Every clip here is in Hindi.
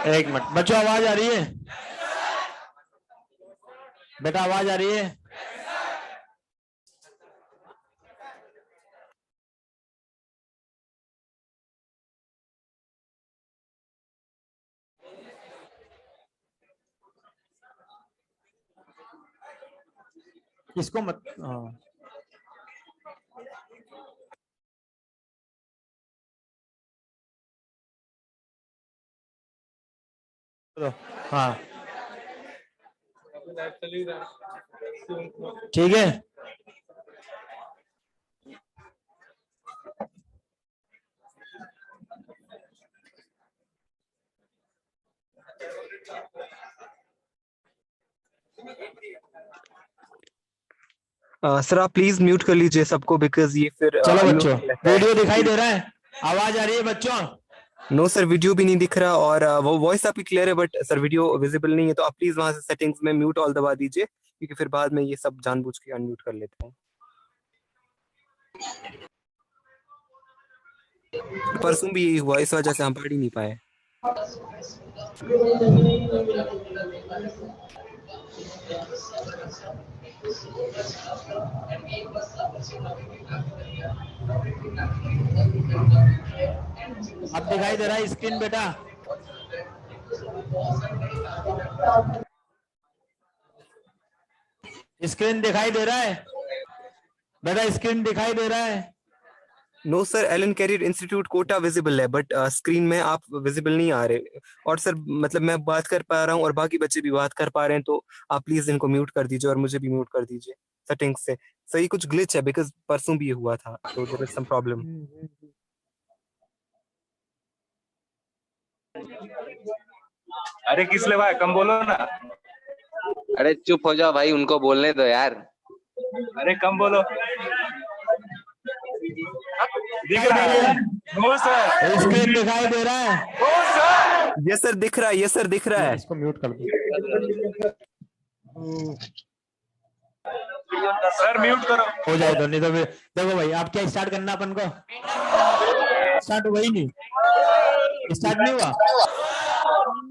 एक मिनट बच्चों, आवाज आ रही है? बेटा आवाज आ रही है? इसको मत। हाँ हाँ ठीक है। सर आप प्लीज म्यूट कर लीजिए सबको, बिकॉज ये फिर चलो बच्चों, वीडियो दिखाई दे रहा है? आवाज आ रही है बच्चों? नो सर, वीडियो भी नहीं दिख रहा और वो वॉइस आपकी क्लियर है बट सर वीडियो विजिबल नहीं है। तो आप प्लीज वहां से सेटिंग्स में म्यूट ऑल दबा दीजिए, क्योंकि फिर बाद में ये सब जानबूझ के अनम्यूट कर लेते हैं। परसों भी यही हुआ, इस वजह से हम पढ़ ही नहीं पाए। अब दिखाई दे रहा है स्क्रीन बेटा? स्क्रीन दिखाई दे रहा है बेटा? स्क्रीन दिखाई दे रहा है? No sir, Allen career institute Kota visible है, बट स्क्रीन में आप विजिबल नहीं आ रहे। और सर मतलब मैं बात कर पा रहा हूँ और बाकी बच्चे भी बात कर पा रहे हैं, तो आप प्लीज इनको म्यूट कर दीजिए और मुझे भी म्यूट कर दीजिए सेटिंग्स से। सर ये कुछ ग्लिच है, बिकॉज परसों भी ये हुआ था, तो देयर इज सम प्रॉब्लम। अरे किस ले भाई, कम बोलो ना। अरे चुप हो जाओ भाई, उनको बोलने दो यार। अरे कम बोलो। दिख रहा है? No sir. स्क्रीन दिखाई दे रहा है? No sir. यस सर दिख रहा है, यस सर दिख रहा है। इसको म्यूट कर दो। सर म्यूट करो। हो जाए तो, नहीं तो फिर देखो भाई, आप क्या स्टार्ट करना अपन को? स्टार्ट हुआ ही नहीं, स्टार्ट नहीं हुआ।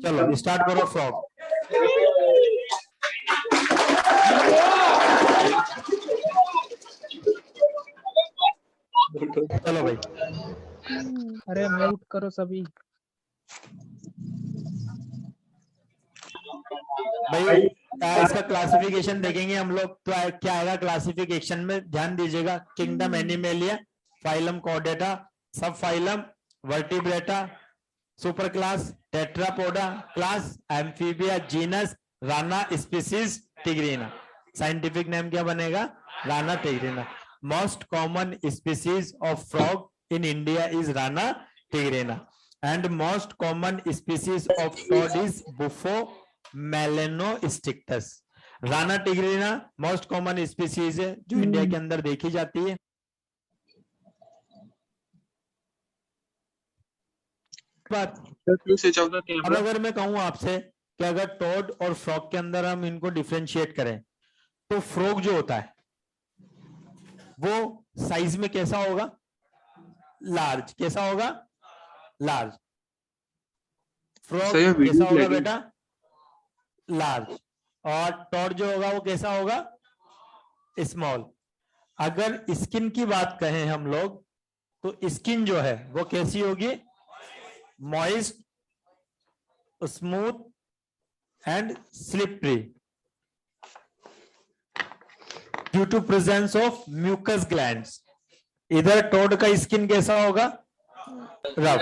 चलो स्टार्ट करो फ्रॉग। चलो भाई। अरे म्यूट करो सभी। भाई इसका क्लासिफिकेशन देखेंगे हम लोग, तो क्या आएगा क्लासिफिकेशन में? ध्यान दीजिएगा। Kingdom Animalia, phylum Chordata, sub phylum Vertebrata, super class Tetrapoda, class Amphibia, genus Rana, species tigrina. Scientific name क्या बनेगा? Rana tigrina. Most common species of frog in India is Rana tigrina, and most common species of toad is Bufo melanostictus. Rana tigrina most common species है जो इंडिया के अंदर देखी जाती है। अब अगर मैं कहूं आपसे कि अगर टॉड और फ्रॉग के अंदर हम इनको डिफरेंशिएट करें, तो फ्रॉग जो होता है वो साइज में कैसा होगा? लार्ज। कैसा होगा? लार्ज। फ्रॉग कैसा होगा बेटा? लार्ज। और टॉड जो होगा वो कैसा होगा? स्मॉल। अगर स्किन की बात कहें हम लोग, तो स्किन जो है वो कैसी होगी? Moist, smooth and slippery, due to presence of mucus glands. इधर टोड का स्किन कैसा होगा? रफ।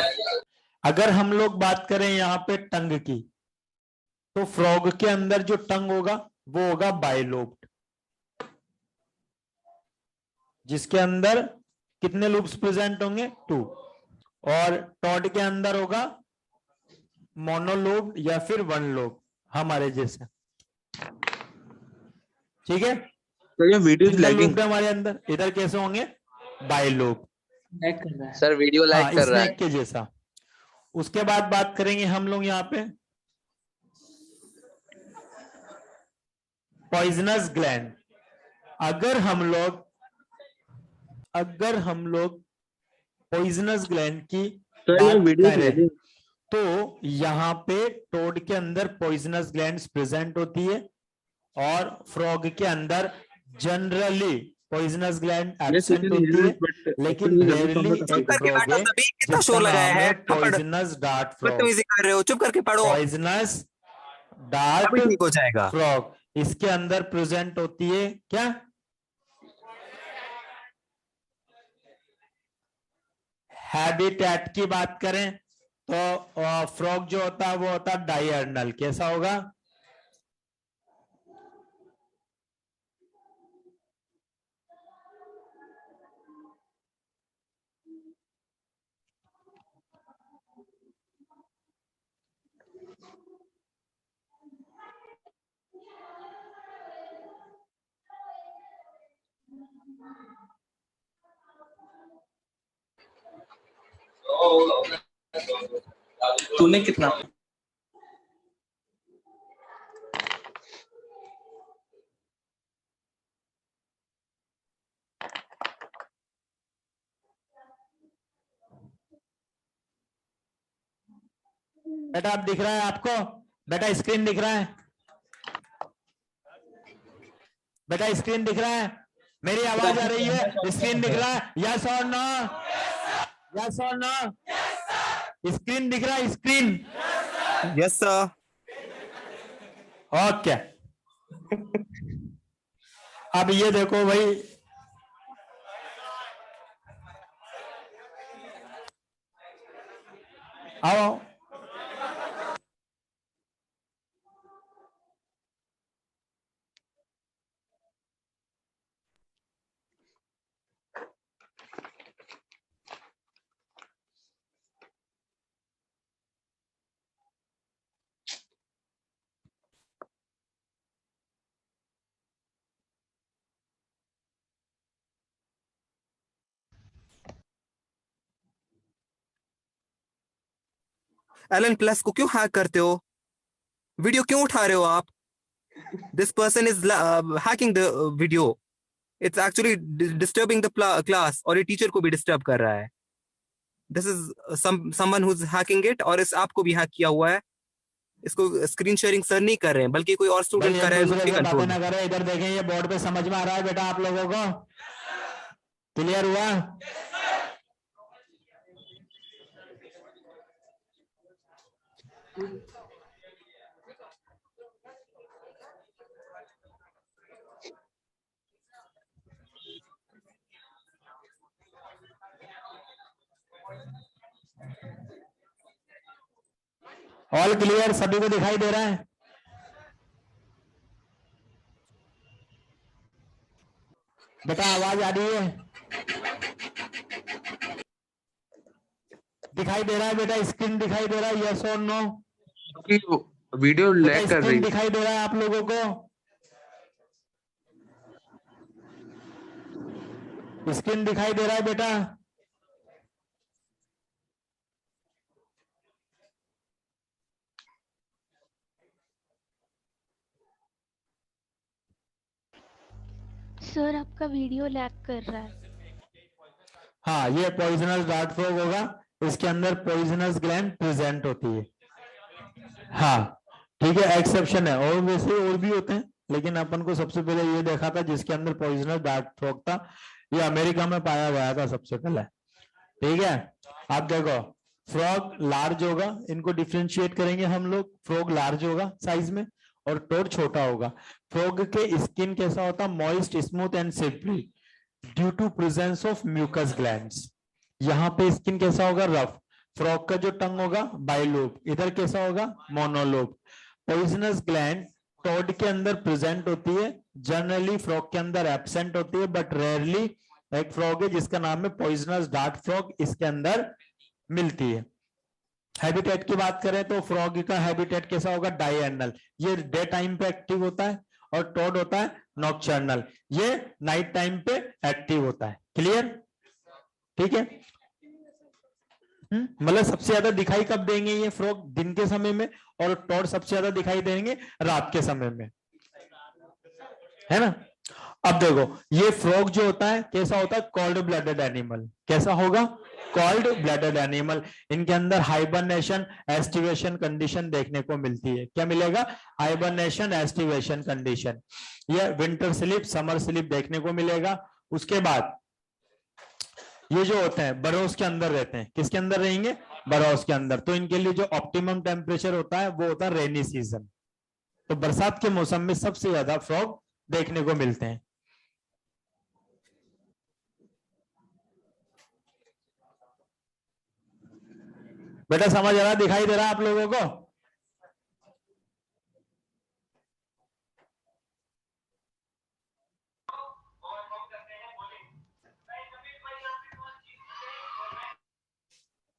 अगर हम लोग बात करें यहां पे टंग की, तो फ्रॉग के अंदर जो टंग होगा वो होगा बाइलोब्ड, जिसके अंदर कितने लूप्स प्रेजेंट होंगे? 2। और टॉड के अंदर होगा मोनोलोब या फिर 1 लोब, हमारे जैसे। ठीक है? तो ये वीडियो कितने लैगिंग। लूप है हमारे अंदर? इधर कैसे होंगे? बाइलोब। सर वीडियो हाँ, लाइक कर रहा है। स्नेक के जैसा। उसके बाद बात करेंगे हम लोग यहाँ पे पॉइजनस ग्लैंड। अगर हम लोग पॉइजनस ग्लैंड की तो ये बात वीडियो करें, लैगिंग। तो यहाँ पे टोड के अंदर पॉइजनस ग्लैंड्स प्रेजेंट होती है, और फ्रॉग के अंदर जनरली पॉइजनस ग्लैंड एब्सेंट होती है, लेकिन रेयरली एक फ्रॉग है कितना जिसका शोर लगाया नाम है? है पॉइजनस डार्ट फ्रॉग। बदतमीजी कर रहे हो, चुप करके पढ़ो, पॉइजनस डार्ट अभी ठीक हो जाएगा। फ्रॉग इसके अंदर प्रेजेंट होती है क्या? हैबिटेट की बात करें तो फ्रॉग जो होता है वो होता है डायर्नल। कैसा होगा? तूने कितना? बेटा अब दिख रहा है आपको? बेटा स्क्रीन दिख रहा है? बेटा स्क्रीन दिख रहा है, मेरी आवाज आ रही है, स्क्रीन दिख रहा है, यस और नो, यस और नो, स्क्रीन दिख रहा है, स्क्रीन, यस सर। ओके। अब ये देखो भाई, आओ, एलन प्लस को क्यों हैक करते हो? वीडियो क्यों उठा रहे हो आप? This person is hacking the video. It's actually disturbing the class, और ये टीचर को भी डिस्टर्ब कर रहा है। This is someone who is hacking it, और इस ऐप को भी हैक किया हुआ है। इसको स्क्रीन शेयरिंग सर नहीं कर रहे हैं, बल्कि कोई और स्टूडेंट कर रहा है उसके बातें कंट्रोल ना में। करें, इधर देखें, ये बोर्ड पे समझ में आ रहा है बेटा आप लोगों को? क्लियर हुआ? All clear? सभी को दिखाई दे रहा है? बेटा आवाज आ रही है? दिखाई दे रहा है बेटा? स्क्रीन दिखाई दे रहा है? यस और नो? वीडियो बेटा लैग कर रही स्क्रीन है। दिखाई दे रहा है आप लोगों को? स्क्रीन दिखाई दे रहा है बेटा? सर आपका वीडियो लैग कर रहा है। हाँ, ये पॉइजनस डार्ट फ्रॉग होगा, इसके अंदर पॉइजनस ग्लैंड प्रेजेंट होती है। हाँ ठीक है, एक्सेप्शन है, और वैसे और भी होते हैं, लेकिन अपन को सबसे पहले ये देखा था जिसके अंदर पॉइजनस डार्ट फ्रॉग था, ये अमेरिका में पाया गया था सबसे पहले। ठीक है, आप देखो, फ्रॉग लार्ज होगा, इनको डिफ्रेंशिएट करेंगे हम लोग। फ्रॉग लार्ज होगा साइज में, और टोड छोटा होगा। फ्रॉग के स्किन कैसा होता? Moist, smooth and silky due to presence of mucus glands. यहाँ पे स्किन कैसा होगा? रफ। फ्रॉग का जो टंग होगा बाइलोब, इधर कैसा होगा? मोनोलोब। पॉइजनस ग्लैंड टोड के अंदर प्रेजेंट होती है, जनरली फ्रॉग के अंदर एब्सेंट होती है, बट रेयरली एक फ्रॉग है जिसका नाम है पॉइजनस डार्ट फ्रॉग, इसके अंदर मिलती है। हैबिटेट की बात करें तो फ्रॉग का हैबिटेट कैसा होगा? डायएनल, ये डे टाइम पे एक्टिव होता है, और टोड होता है नॉकटर्नल, ये नाइट टाइम पे एक्टिव होता है। क्लियर? ठीक है, मतलब सबसे ज्यादा दिखाई कब देंगे ये फ्रॉग? दिन के समय में, और टोड सबसे ज्यादा दिखाई देंगे रात के समय में, है ना? अब देखो, ये फ्रॉग जो होता है कैसा होता है? Called blooded animal. कैसा होगा? Called blooded animal. इनके अंदर हाइबरनेशन एस्टिवेशन कंडीशन देखने को मिलती है। क्या मिलेगा? Hibernation aestivation condition. ये विंटर स्लीप, समर स्लीप देखने को मिलेगा। उसके बाद ये जो होते हैं बरोस के अंदर रहते हैं। किसके अंदर रहेंगे? बरोस के अंदर। तो इनके लिए जो ऑप्टिमम टेम्परेचर होता है वो होता है रेनी सीजन। तो बरसात के मौसम में सबसे ज्यादा फ्रॉग देखने को मिलते हैं। बेटा समझ आ रहा, दिखाई दे रहा है आप लोगों को?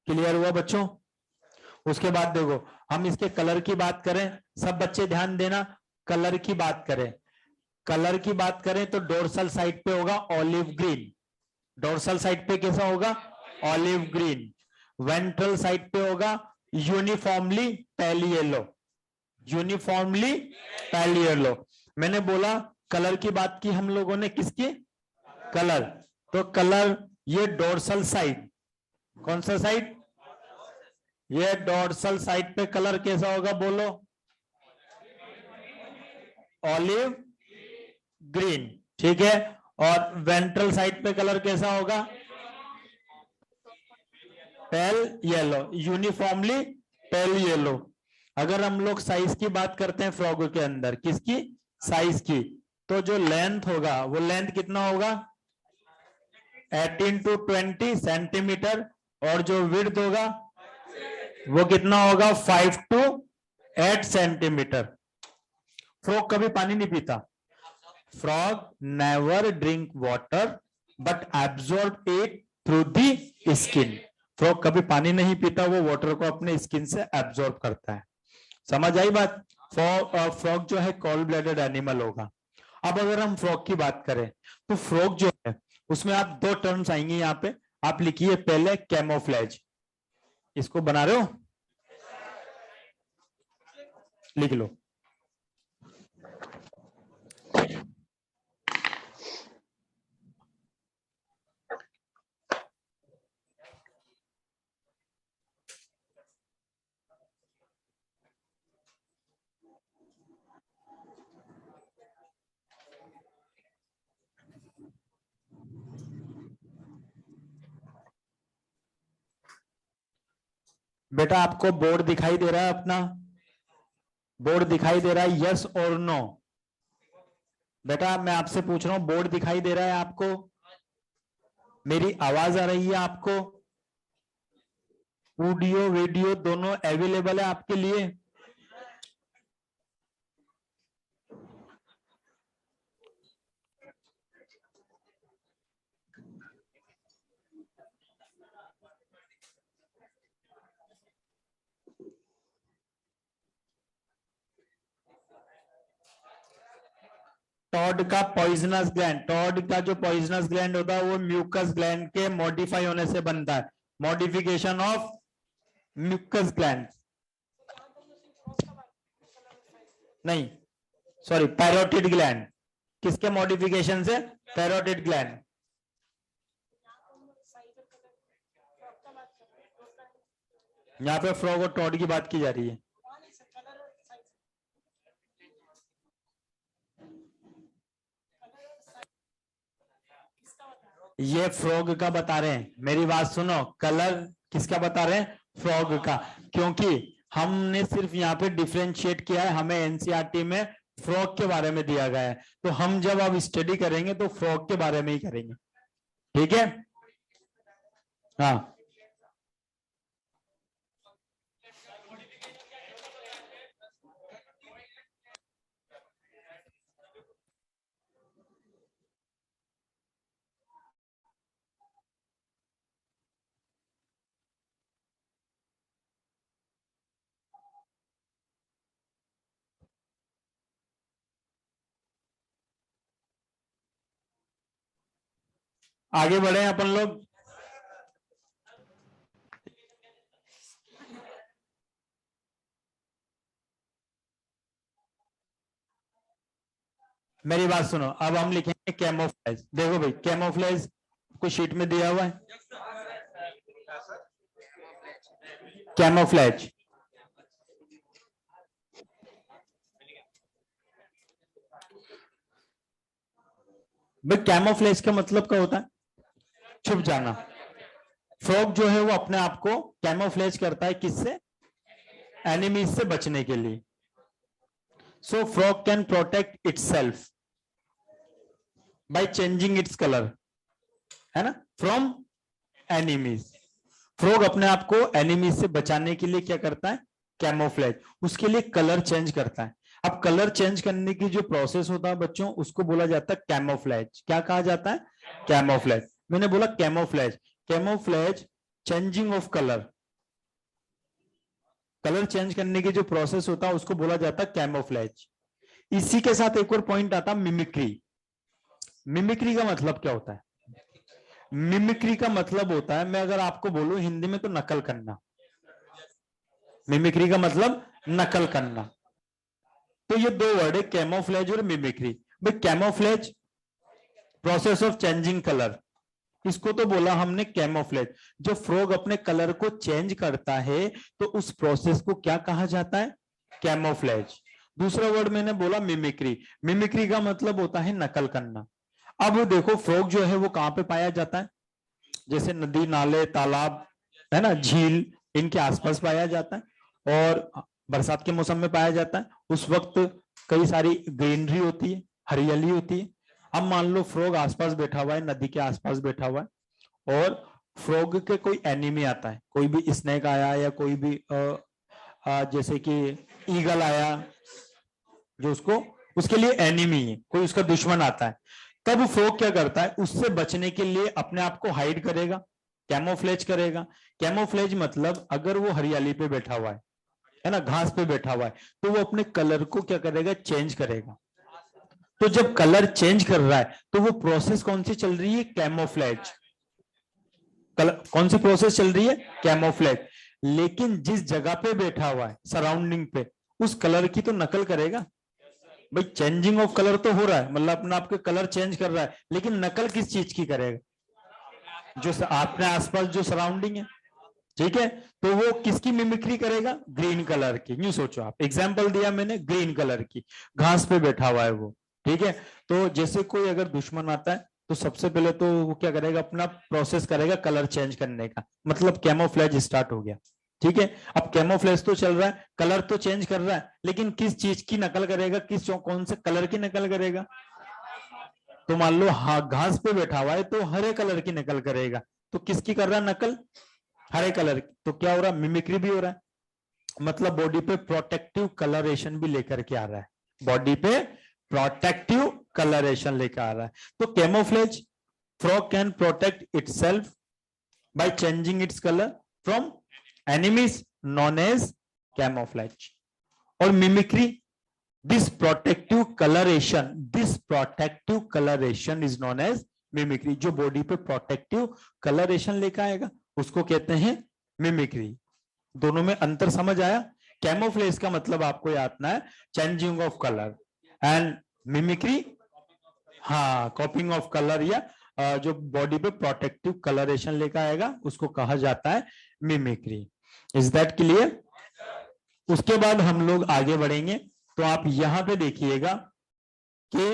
क्लियर हुआ बच्चों? उसके बाद देखो, हम इसके कलर की बात करें, सब बच्चे ध्यान देना, कलर की बात करें। कलर की बात करें तो डोर्सल साइड पे होगा ऑलिव ग्रीन। डोर्सल साइड पे कैसा होगा? Olive green. वेंट्रल साइड पे होगा uniformly pale yellow. Uniformly pale yellow. मैंने बोला कलर की बात की हम लोगों ने, किसकी? कलर। तो कलर, ये डोर्सल साइड, कौन सा साइड? ये डोर्सल साइड पे कलर कैसा होगा? बोलो। ऑलिव ग्रीन, ठीक है। और वेंट्रल साइड पे कलर कैसा होगा? Pale yellow, uniformly pale yellow. अगर हम लोग साइज की बात करते हैं फ्रॉग के अंदर, किसकी? साइज की, तो जो लेंथ होगा वो लेंथ कितना होगा? 18 to 20 सेंटीमीटर। और जो विड्थ होगा वो कितना होगा? 5 to 8 सेंटीमीटर। फ्रॉग कभी पानी नहीं पीता। Frog never drink water but absorb it through the skin. Frog कभी पानी नहीं पीता, वो वाटर को अपने स्किन से एब्जॉर्ब करता है। समझ आई बात? फ्रॉग जो है कॉल ब्लडेड एनिमल होगा। अब अगर हम फ्रॉग की बात करें तो फ्रॉग जो है उसमें आप दो टर्म्स आएंगे यहाँ पे। आप लिखिए पहले कैमोफ्लेज। इसको बना रहे हो? लिख लो। बेटा आपको बोर्ड दिखाई दे रहा है? अपना बोर्ड दिखाई दे रहा है? यस और नो? बेटा मैं आपसे पूछ रहा हूं, बोर्ड दिखाई दे रहा है आपको? मेरी आवाज आ रही है आपको? ऑडियो वीडियो दोनों अवेलेबल है आपके लिए? टॉड का पॉइजनस ग्लैंड, टॉड का जो पॉइजनस ग्लैंड होता है वो म्यूकस ग्लैंड के मॉडिफाई होने से बनता है। मॉडिफिकेशन ऑफ म्यूकस ग्लैंड, नहीं सॉरी, पैरोटिड ग्लैंड। किसके मॉडिफिकेशन से? Parotid gland. यहाँ पे फ्रॉग और टॉड की बात की जा रही है। ये फ्रॉग का बता रहे हैं, मेरी बात सुनो। कलर किसका बता रहे हैं? फ्रॉग का। क्योंकि हमने सिर्फ यहाँ पे डिफरेंशिएट किया है, हमें एनसीईआरटी में फ्रॉग के बारे में दिया गया है, तो हम जब अब स्टडी करेंगे तो फ्रॉग के बारे में ही करेंगे, ठीक है? हाँ, आगे बढ़े अपन लोग। मेरी बात सुनो, अब हम लिखेंगे कैमोफ्लेज। देखो भाई, कैमोफ्लेज को शीट में दिया हुआ है। कैमोफ्लेज भाई, कैमोफ्लेज का मतलब क्या होता है? छुप जाना। फ्रॉग जो है वो अपने आप को कैमोफ्लेज करता है, किससे? एनिमीज से बचने के लिए। So frog can protect itself by changing its colour, है ना, फ्रॉम एनिमीज। फ्रॉग अपने आप को एनिमीज से बचाने के लिए क्या करता है? कैमोफ्लेज। उसके लिए कलर चेंज करता है। अब कलर चेंज करने की जो प्रोसेस होता है बच्चों, उसको बोला जाता है कैमोफ्लेज। क्या कहा जाता है? कैमोफ्लेज। मैंने बोला camouflage. Camouflage changing of colour, colour change करने की जो प्रोसेस होता है उसको बोला जाता है कैमोफ्लेज। इसी के साथ एक और पॉइंट आता है, मिमिक्री। मिमिक्री का मतलब क्या होता है? मिमिक्री का मतलब होता है, मैं अगर आपको बोलूं हिंदी में, तो नकल करना। मिमिक्री का मतलब नकल करना। तो ये दो वर्ड है, कैमोफ्लेज और मिमिक्री। भाई camouflage process of changing colour, इसको तो बोला हमने कैमोफ्लेज। जो फ्रॉग अपने कलर को चेंज करता है तो उस प्रोसेस को क्या कहा जाता है? कैमोफ्लेज। दूसरा वर्ड मैंने बोला मिमिक्री। मिमिक्री का मतलब होता है नकल करना। अब देखो फ्रॉग जो है वो कहाँ पे पाया जाता है, जैसे नदी, नाले, तालाब, है ना, झील, इनके आसपास पाया जाता है और बरसात के मौसम में पाया जाता है। उस वक्त कई सारी ग्रीनरी होती है, हरियाली होती है। अब मान लो फ्रॉग आसपास बैठा हुआ है, नदी के आसपास बैठा हुआ है और फ्रॉग के कोई एनिमी आता है, कोई भी स्नेक आया या कोई भी जैसे कि ईगल आया जो उसके लिए एनिमी है, कोई उसका दुश्मन आता है, तब फ्रॉग क्या करता है, उससे बचने के लिए अपने आप को हाइड करेगा, कैमोफ्लेज करेगा। कैमोफ्लेज मतलब अगर वो हरियाली पे बैठा हुआ है ना, घास पे बैठा हुआ है, तो वो अपने कलर को क्या करेगा, चेंज करेगा। तो जब कलर चेंज कर रहा है तो वो प्रोसेस कौन सी चल रही है, कैमोफ्लेज। कौन सी प्रोसेस चल रही है, कैमोफ्लेज। लेकिन जिस जगह पे बैठा हुआ है, सराउंडिंग पे, उस कलर की तो नकल करेगा भाई। चेंजिंग ऑफ कलर तो हो रहा है, मतलब अपना आपके कलर चेंज कर रहा है, लेकिन नकल किस चीज की करेगा, जो अपने आसपास जो सराउंडिंग है, ठीक है। तो वो किसकी मिमिक्री करेगा, ग्रीन कलर की। यूं सोचो आप, एग्जाम्पल दिया मैंने ग्रीन कलर की, घास पे बैठा हुआ है वो, ठीक है। तो जैसे कोई अगर दुश्मन आता है तो सबसे पहले तो वो क्या करेगा, अपना प्रोसेस करेगा कलर चेंज करने का, मतलब कैमोफ्लेज स्टार्ट हो गया, ठीक है। अब कैमोफ्लेज तो चल रहा है, कलर तो चेंज कर रहा है, लेकिन किस चीज की नकल करेगा, कौन से कलर की नकल करेगा। तो मान लो घास पे बैठा हुआ है तो हरे कलर की नकल करेगा, तो किसकी कर रहा है नकल, हरे कलर की। तो क्या हो रहा है, मिमिक्री भी हो रहा है, मतलब बॉडी पे प्रोटेक्टिव कलरेशन भी लेकर के आ रहा है, बॉडी पे प्रोटेक्टिव कलरेशन लेकर आ रहा है। तो camouflage, frog can protect itself by changing its colour from enemies known as camouflage. और mimicry, this protective coloration is known as mimicry. जो बॉडी पे प्रोटेक्टिव कलरेशन लेकर आएगा उसको कहते हैं मिमिक्री। दोनों में अंतर समझ आया। कैमोफ्लेज का मतलब आपको याद रखना है changing of colour, and mimicry हाँ कॉपिंग ऑफ कलर, या जो बॉडी पे प्रोटेक्टिव कलरेशन लेकर आएगा उसको कहा जाता है मिमिक्री। Is that clear. उसके बाद हम लोग आगे बढ़ेंगे, तो आप यहां पे देखिएगा कि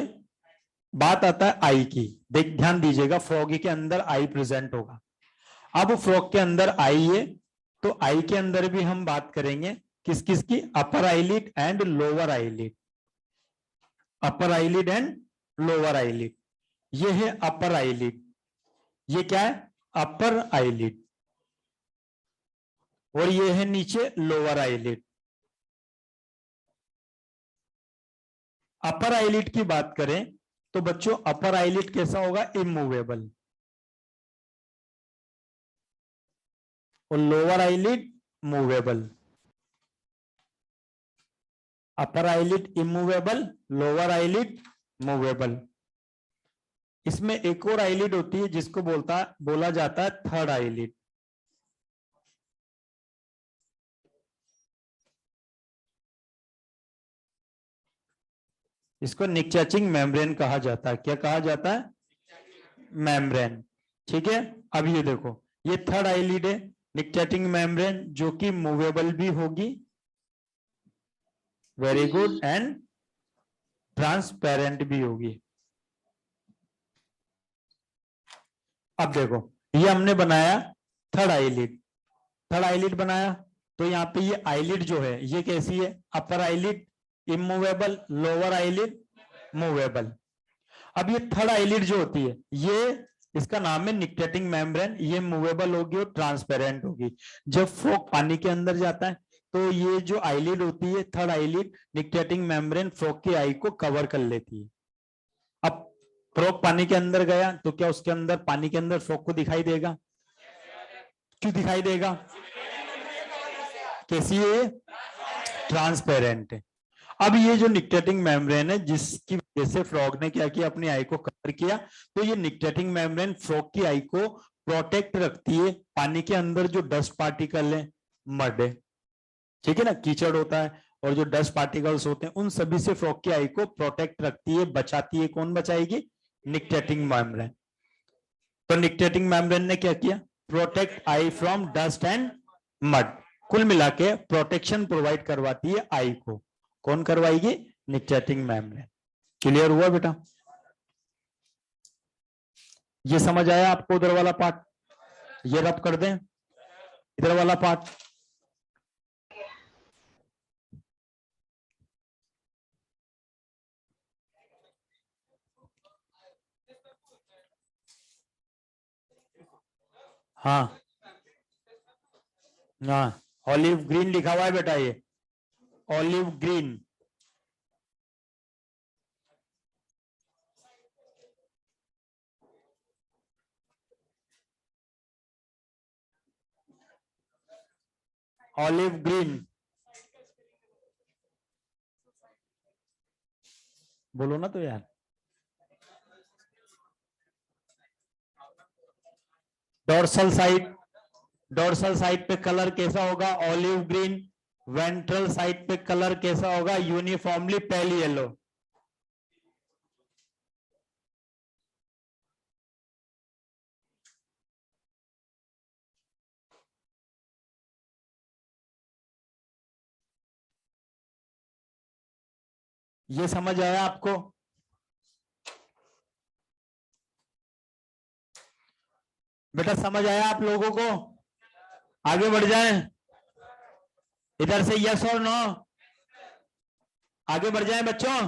बात आता है आई की। ध्यान दीजिएगा, फ्रॉग के अंदर आई प्रेजेंट होगा। अब फ्रॉग के अंदर आई है, तो आई के अंदर भी हम बात करेंगे किस किस की, upper eyelid and lower eyelid. Upper eyelid and lower eyelid. ये है अपर आईलिड, ये क्या है, अपर आईलिड, और ये है नीचे लोअर आईलिड। अपर आईलिड की बात करें तो बच्चों अपर आईलिड कैसा होगा, इमूवेबल, और lower eyelid movable. Upper eyelid immovable, lower eyelid movable. इसमें एक और आईलिड होती है जिसको बोला जाता है थर्ड आईलिड। इसको निकचैचिंग मेम्ब्रेन कहा जाता है। क्या कहा जाता है, मेम्ब्रेन, ठीक है। अब ये देखो, ये थर्ड आईलिड है, निकचैचिंग मेम्ब्रेन, जो कि मूवेबल भी होगी, वेरी गुड, एंड ट्रांसपेरेंट भी होगी। अब देखो, ये हमने बनाया थर्ड आईलिड, थर्ड आईलिड बनाया, तो यहाँ पे ये आईलिड जो है ये कैसी है, upper eyelid immovable, lower eyelid movable. अब ये थर्ड आईलिड जो होती है, ये इसका नाम है निकटेटिंग मेम्ब्रेन, ये मूवेबल होगी और ट्रांसपेरेंट होगी। जब फ्रॉग पानी के अंदर जाता है तो ये जो आईलिड होती है third eyelid, nictitating membrane, frog की आई को कवर कर लेती है। अब फ्रॉग पानी के अंदर गया तो क्या उसके अंदर, पानी के अंदर फ्रॉग को दिखाई देगा, क्यों दिखाई देगा, कैसी है, ट्रांसपेरेंट है। अब ये जो निकटेटिंग मेम्ब्रेन है, जिसकी वजह से फ्रॉग ने क्या किया, अपनी आई को कवर किया, तो ये निकटेटिंग मेम्ब्रेन फ्रॉग की आई को प्रोटेक्ट रखती है। पानी के अंदर जो डस्ट पार्टिकल है, मड है, ठीक है ना, कीचड़ होता है, और जो डस्ट पार्टिकल्स होते हैं, उन सभी से फ्रॉग की आई को प्रोटेक्ट रखती है, बचाती है। कौन बचाएगी, निकटेटिंग मेम्ब्रेन। तो निकटेटिंग मेम्ब्रेन ने क्या किया, protect I from dust and mud. कुल मिला के प्रोटेक्शन प्रोवाइड करवाती है आई को। कौन करवाएगी? नित्यातिंग मैम ने। क्लियर हुआ बेटा? ये समझ आया आपको? उधर वाला पार्ट ये रब कर दें, इधर वाला पार्ट। हाँ हाँ, ऑलिव ग्रीन लिखा हुआ है बेटा, ये ऑलिव ग्रीन। ऑलिव ग्रीन बोलो ना तो यार। डोर्सल साइड पे कलर कैसा होगा? Olive green. वेंट्रल साइड पे कलर कैसा होगा? Uniformly pale yellow. ये समझ आया आपको? बेटा समझ आया आप लोगों को? आगे बढ़ जाएं, इधर से यस और नो। आगे बढ़ जाएं बच्चों।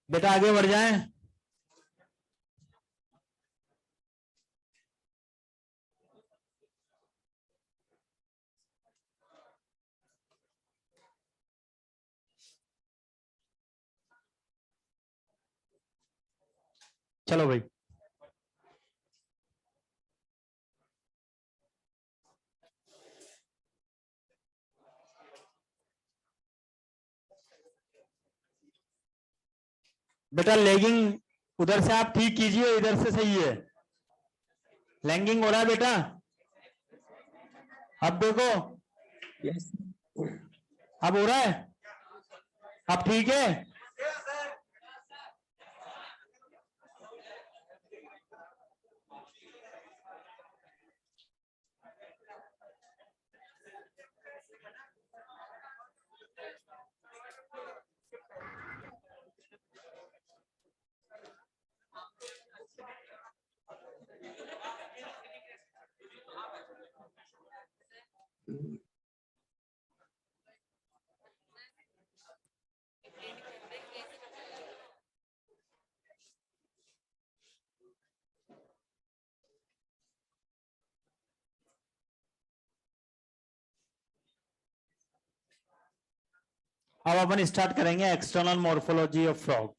बेटा आगे बढ़ जाएं। चलो भाई। बेटा लेगिंग उधर से आप ठीक कीजिए, इधर से सही है। लैंगिंग हो रहा है बेटा, अब देखो। अब हो रहा है, अब ठीक है। अब अपन स्टार्ट करेंगे एक्सटर्नल मॉर्फोलॉजी ऑफ फ्रॉग।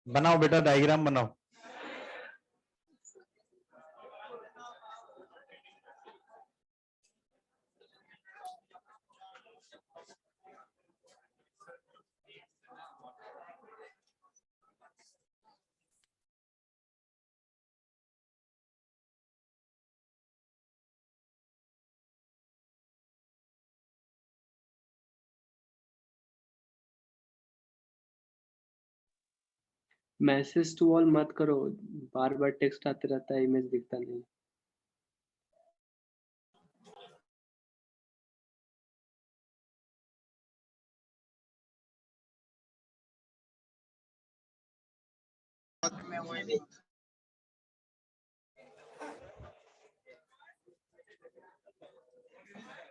बनाओ बेटा, डायग्राम बनाओ। मैसेज टू ऑल मत करो, बार बार टेक्स्ट आते रहता है, इमेज दिखता नहीं।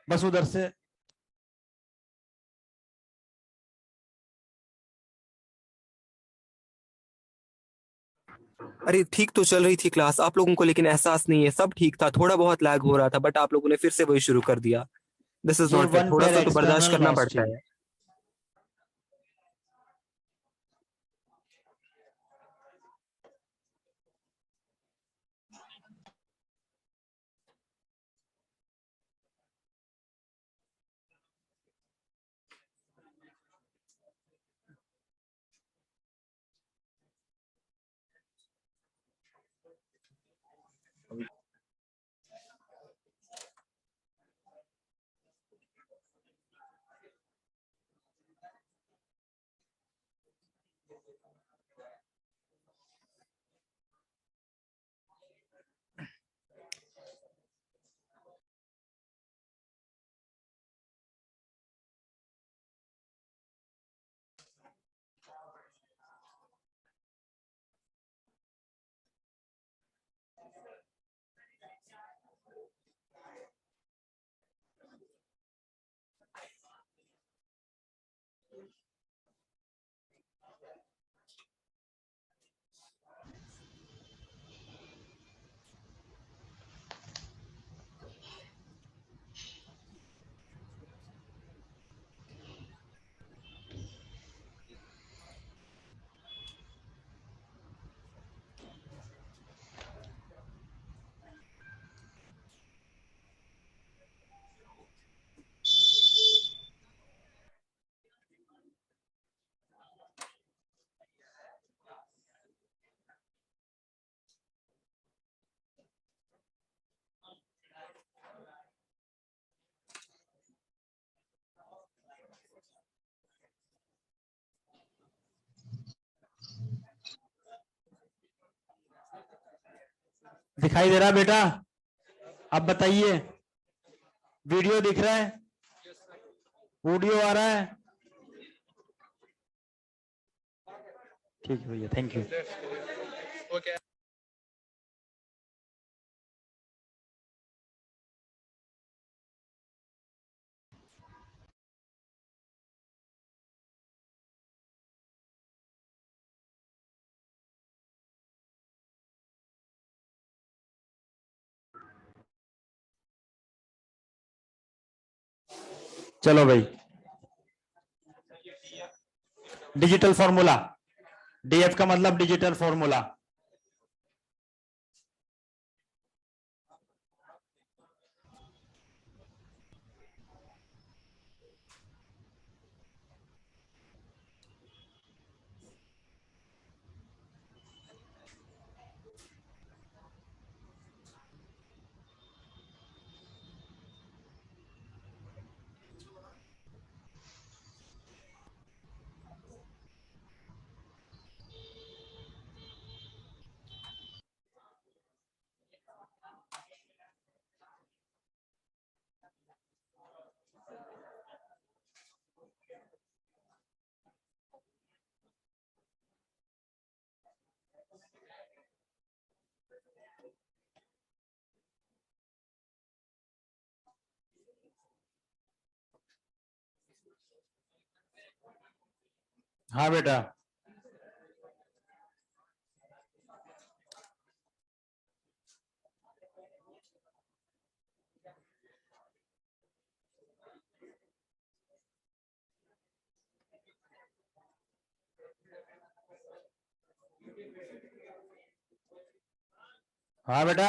बस उधर से अरे ठीक तो चल रही थी क्लास आप लोगों को, लेकिन एहसास नहीं है, सब ठीक था, थोड़ा बहुत लैग हो रहा था, बट आप लोगों ने फिर से वही शुरू कर दिया। दिस इज ये नॉट फेयर, वन थोड़ा पेयर सा तो बर्दाश्त एक्सटर्नल करना नॉच पड़ता चाहिए। है। दिखाई दे रहा है बेटा? अब बताइए, वीडियो दिख रहा है, ऑडियो आ रहा है? ठीक है भैया, थैंक यू। चलो भाई, डिजिटल फॉर्मूला, डीएफ का मतलब डिजिटल फॉर्मूला। हाँ बेटा, हाँ बेटा,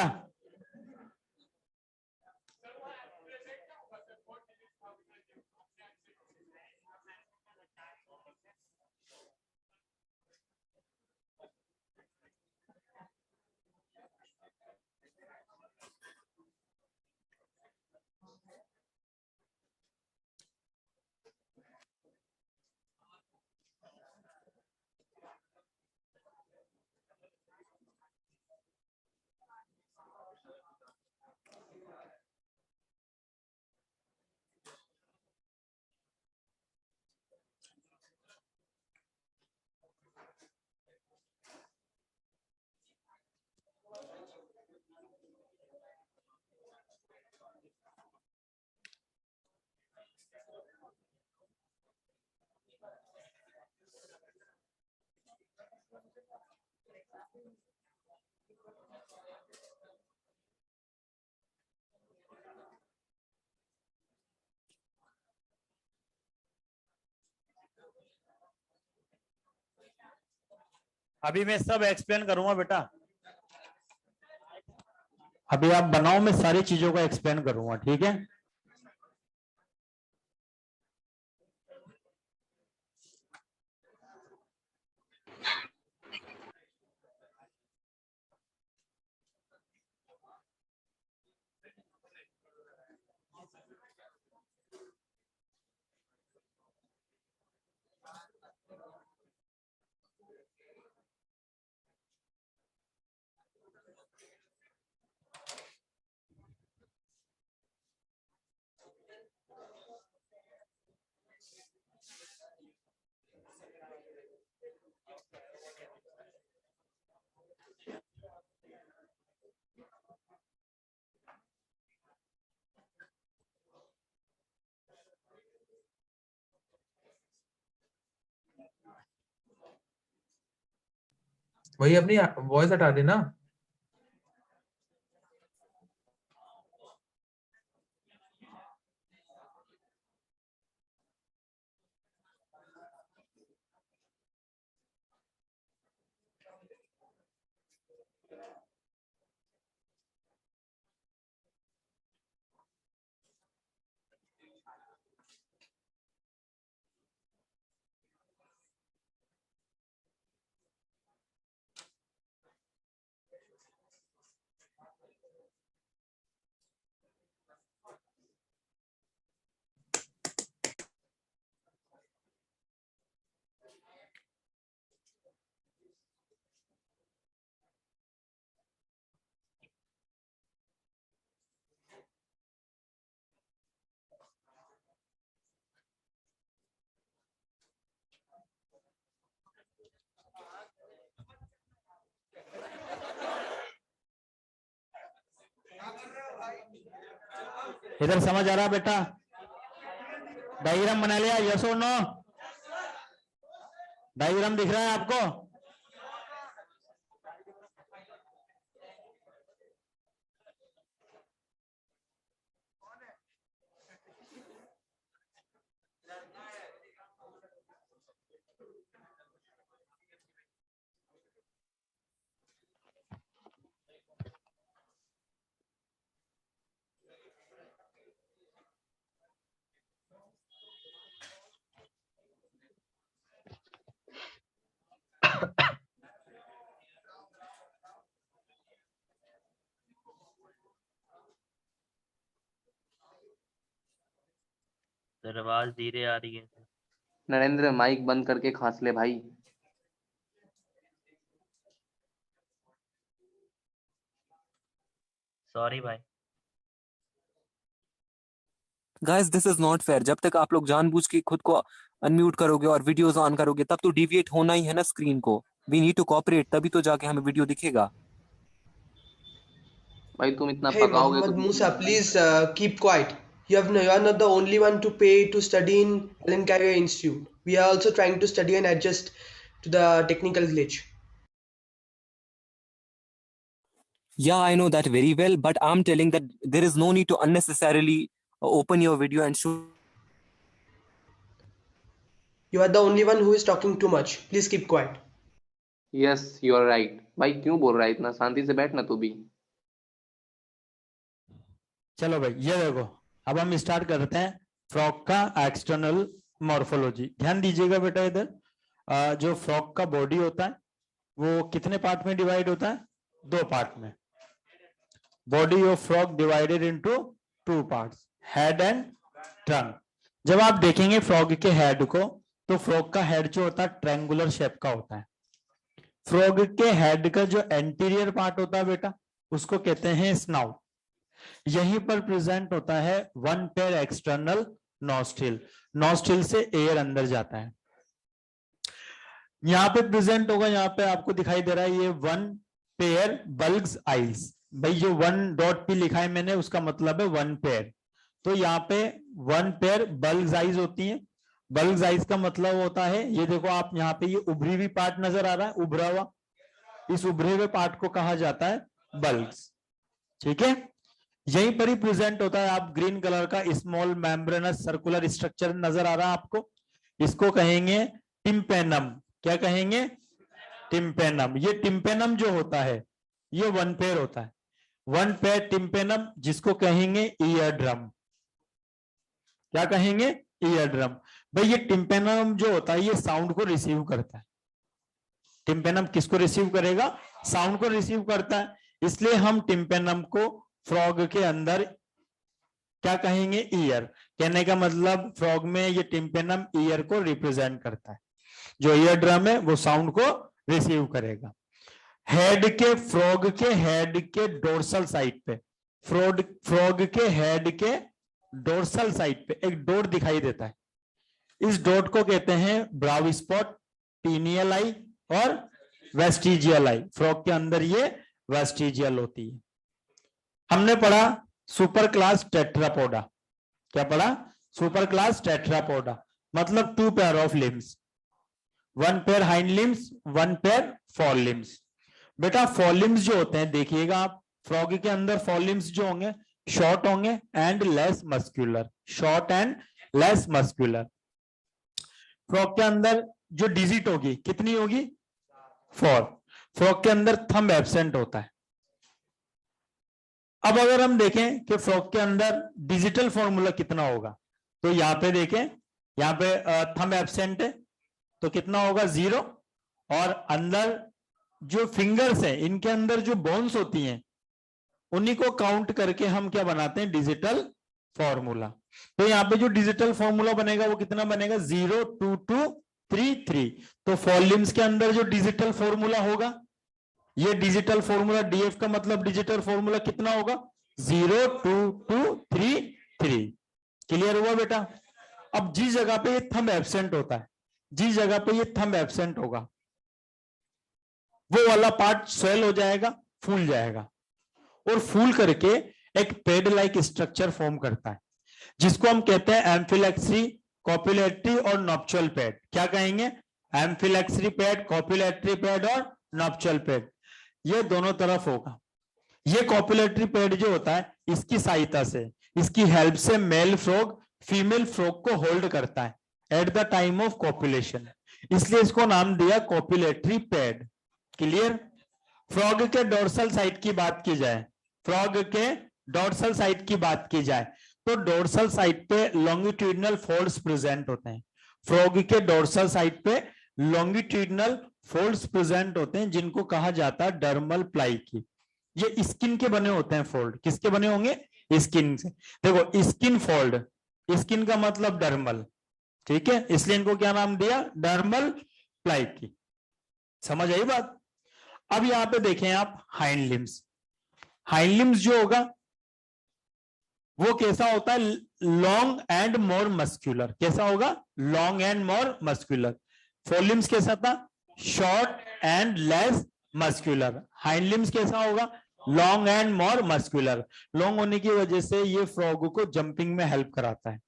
अभी मैं सब एक्सप्लेन करूंगा बेटा। अभी आप बनाओ, मैं सारी चीजों को एक्सप्लेन करूंगा, ठीक है। वही अपनी वॉइस हटा देना। इधर समझ आ रहा बेटा? डायग्राम बना लिया, यस और नो? डायग्राम दिख रहा है आपको? सर आवाज धीरे आ रही है। नरेंद्र माइक बंद करके खांस ले भाई। सॉरी भाई। Guys this is not fair. जब तक आप लोग जानबूझ के खुद को अनम्यूट करोगे और वीडियोस ऑन करोगे तब तो डिविएट होना ही है ना स्क्रीन को। वी नीड टू कोऑपरेट, तभी तो जाके हमें वीडियो दिखेगा। भाई तुम इतना Hey पकाओगे Muhammad तो Musa, please keep quiet. You are not the only one to pay to study in Alan Carrier Institute. We are also trying to study and adjust to the technical glitch. Yeah, I know that very well, but I'm telling that there is no need to unnecessarily open your video and show. You are the only one who is talking too much. Please keep quiet. Yes you are right. भाई क्यों बोल रहा है इतना? शांति से बैठ ना तू भी। चलो भाई ये देखो, अब हम स्टार्ट करते हैं फ्रॉग का एक्सटर्नल मॉर्फोलॉजी। ध्यान दीजिएगा बेटा इधर, जो फ्रॉग का बॉडी होता है वो कितने पार्ट में डिवाइड होता है? 2 पार्ट में। Body of frog divided into 2 parts, head and trunk. जब आप देखेंगे फ्रॉग के हेड को, तो फ्रॉग का हेड जो होता है ट्रायंगुलर शेप का होता है। फ्रॉग के हेड का जो एंटीरियर पार्ट होता है बेटा, उसको कहते हैं स्नाउट। यहीं पर प्रेजेंट होता है 1 पेयर एक्सटर्नल नॉस्ट्रिल। नॉस्ट्रिल से एयर अंदर जाता है। यहां पे प्रेजेंट होगा, यहां पे आपको दिखाई दे रहा है ये 1 पेयर बल्ब्स आईज। भाई जो 1 डॉट पे लिखा है मैंने, उसका मतलब है 1 पेयर। तो यहाँ पे 1 पेयर बल्ब्स आईज होती हैं। बल्ब्स आईज का मतलब होता है, ये देखो आप यहाँ पे ये उभरी हुई पार्ट नजर आ रहा है, उभरा हुआ, इस उभरे हुए पार्ट को कहा जाता है बल्ब्स। ठीक है, यहीं पर ही प्रेजेंट होता है। आप ग्रीन कलर का स्मॉल मेम्ब्रेनस सर्कुलर स्ट्रक्चर नजर आ रहा है आपको, इसको कहेंगे टिम्पेनम। क्या कहेंगे? टिम्पेनम। ये टिम्पेनम जो होता है ये 1 पेयर होता है। 1 पेयर टिम्पेनम, जिसको कहेंगे ईयर ड्रम। क्या कहेंगे? Ear drum. भाई ये टिम्पेनम जो होता है ये साउंड को रिसीव करता है। टिम्पेनम किसको रिसीव करेगा? साउंड को रिसीव करता है। इसलिए हम टिम्पेनम को फ्रॉग के अंदर क्या कहेंगे? ईयर। कहने का मतलब फ्रॉग में ये टिम्पेनम ईयर को रिप्रेजेंट करता है। जो ईयर ड्रम है वो साउंड को रिसीव करेगा। हेड के, फ्रॉग के हेड के डोर्सल साइड पे, फ्रॉग के हेड के डोर्सल साइड पे एक डॉट दिखाई देता है। इस डॉट को कहते हैं ब्राउ स्पॉट, पीनियल आई और वेस्टिजियल आई। फ्रॉग के अंदर ये वेस्टिजियल होती है। हमने पढ़ा सुपर क्लास टेट्रापोडा। क्या पढ़ा? सुपर क्लास टेट्रापोडा मतलब 2 pair of limbs, 1 pair hind limbs, 1 pair four limbs. बेटा फोर लिम्स जो होते हैं, देखिएगा आप फ्रॉग के अंदर फोर लिम्स जो होंगे शॉर्ट होंगे and less muscular, short and less muscular. Frog के अंदर जो डिजिट होगी कितनी होगी? 4। फ्रॉग के अंदर थंब एब्सेंट होता है। अब अगर हम देखें कि फ्रॉग के अंदर डिजिटल फॉर्मूला कितना होगा, तो यहां पे देखें, यहां पे थंब एब्सेंट है तो कितना होगा? 0। और अंदर जो फिंगर्स है, इनके अंदर जो बोन्स होती हैं, उन्हीं को काउंट करके हम क्या बनाते हैं? Digital formula. तो यहाँ पे जो डिजिटल फॉर्मूला बनेगा वो कितना बनेगा? 0 2 2 3 3। तो फोर लिम्स के अंदर जो डिजिटल फॉर्मूला होगा, ये डिजिटल फॉर्मूला, डीएफ का मतलब डिजिटल फॉर्मूला कितना होगा? 0 2 2 3 3। क्लियर हुआ बेटा? अब जिस जगह पे ये थंब एब्सेंट होता है, जिस जगह पे ये थंब एब्सेंट होगा, वो वाला पार्ट स्वेल हो जाएगा, फूल जाएगा, और फूल करके एक पेड लाइक स्ट्रक्चर फॉर्म करता है, जिसको हम कहते हैं एम्फिलेक्सी, कॉपुलेटरी और नॉप्चुअल पैड। क्या कहेंगे? एम्फिलेक्सी पैड, कॉपुलेटरी पैड और नॉप्चुअल पैड। ये दोनों तरफ होगा। ये कॉपुलेटरी पैड जो होता है, इसकी सहायता से, इसकी हेल्प से मेल फ्रॉग फीमेल फ्रॉग को होल्ड करता है at the time of copulation, इसलिए इसको नाम दिया कॉपुलेटरी पैड। क्लियर? फ्रॉग के डोर्सल साइड की बात की जाए, फ्रॉग के डोर्सल साइड की बात की जाए तो डोर्सल साइड पे लॉन्गिट्यूडनल फोल्ड्स प्रेजेंट होते हैं। फ्रॉग के डोर्सल साइड पे लॉन्गिट्यूडनल फोल्ड्स प्रेजेंट होते हैं, जिनको कहा जाता है डर्मल प्लाई की। ये स्किन के बने होते हैं फोल्ड। किसके बने होंगे? स्किन से। देखो स्किन फोल्ड, स्किन का मतलब डर्मल, ठीक है, इसलिए इनको क्या नाम दिया? डर्मल प्लाई की। समझ आई बात? अब यहां पे देखें आप हाइंड लिम्स। हाइंड लिम्स जो होगा वो कैसा होता है? Long and more muscular. कैसा होगा? Long and more muscular. Four limbs कैसा था? Short and less muscular. Hind limbs कैसा होगा? Long and more muscular. Long होने की वजह से ये फ्रॉग को जंपिंग में हेल्प कराता है,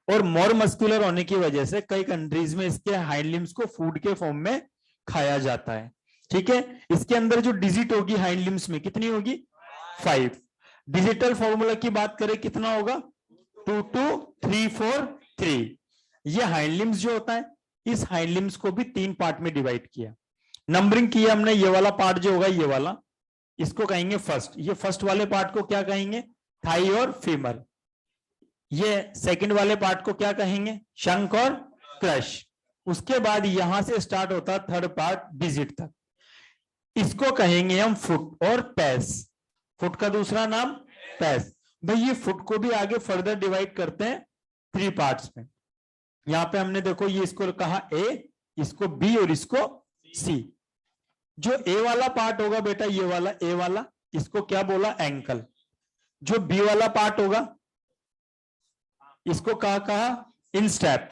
और मोर मस्क्यूलर होने की वजह से कई कंट्रीज में इसके हाइंड लिम्स को फूड के फॉर्म में खाया जाता है। ठीक है? इसके अंदर जो डिजिट होगी हाइंड लिम्स में कितनी होगी? 5। डिजिटल फॉर्मूला की बात करें कितना होगा? 2 2 3 4 3। ये हाइंड लिम्स जो होता है, इस हाइंड लिम्स को भी 3 पार्ट में डिवाइड किया। नंबरिंग की हमने, ये वाला पार्ट जो होगा ये वाला, इसको कहेंगे फर्स्ट। ये फर्स्ट वाले पार्ट को क्या कहेंगे? थाई और फीमर। ये सेकंड वाले पार्ट को क्या कहेंगे? शंक और क्रश। उसके बाद यहां से स्टार्ट होता है थर्ड पार्ट डिजिट तक, इसको कहेंगे हम फुट और पैस। फुट का दूसरा नाम पैस। भाई ये फुट को भी आगे फर्दर डिवाइड करते हैं 3 पार्ट्स में। यहां पे हमने देखो ये इसको कहा ए, इसको बी और इसको सी। जो ए वाला पार्ट होगा बेटा, ये वाला ए वाला, इसको क्या बोला? एंकल। जो बी वाला पार्ट होगा इसको कहा इंस्टेप।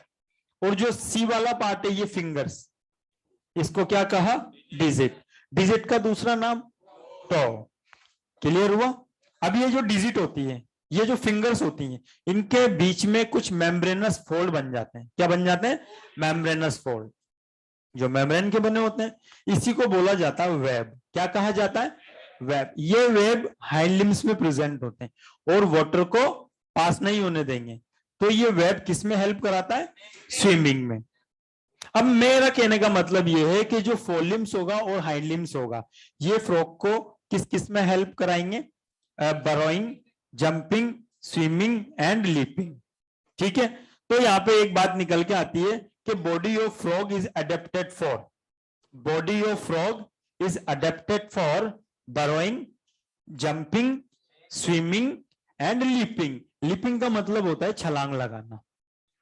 और जो सी वाला पार्ट है ये फिंगर्स, इसको क्या कहा? डिजिट। डिजिट का दूसरा नाम टो। क्लियर हुआ? अब ये जो डिजिट होती है, ये जो फिंगर्स होती हैं, इनके बीच में कुछ मेम्ब्रेनस फोल्ड बन जाते हैं। क्या बन जाते हैं? मेम्ब्रेनस फोल्ड, जो मेम्ब्रेन के बने होते हैं। इसी को बोला जाता है वेब। क्या कहा जाता है? वेब। ये वेब हाइंड लिम्स में प्रेजेंट होते हैं और वाटर को पास नहीं होने देंगे। तो ये वेब किस में हेल्प कराता है? स्विमिंग में। अब मेरा कहने का मतलब ये है कि जो फोर लिम्स होगा और हाइंड लिम्स होगा, ये फ्रॉग को किस किस में हेल्प कराएंगे? Burrowing, jumping, swimming and leaping. ठीक है, तो यहाँ पे एक बात निकल के आती है कि body of frog is adapted for burrowing, jumping, swimming and leaping. Leaping का मतलब होता है छलांग लगाना।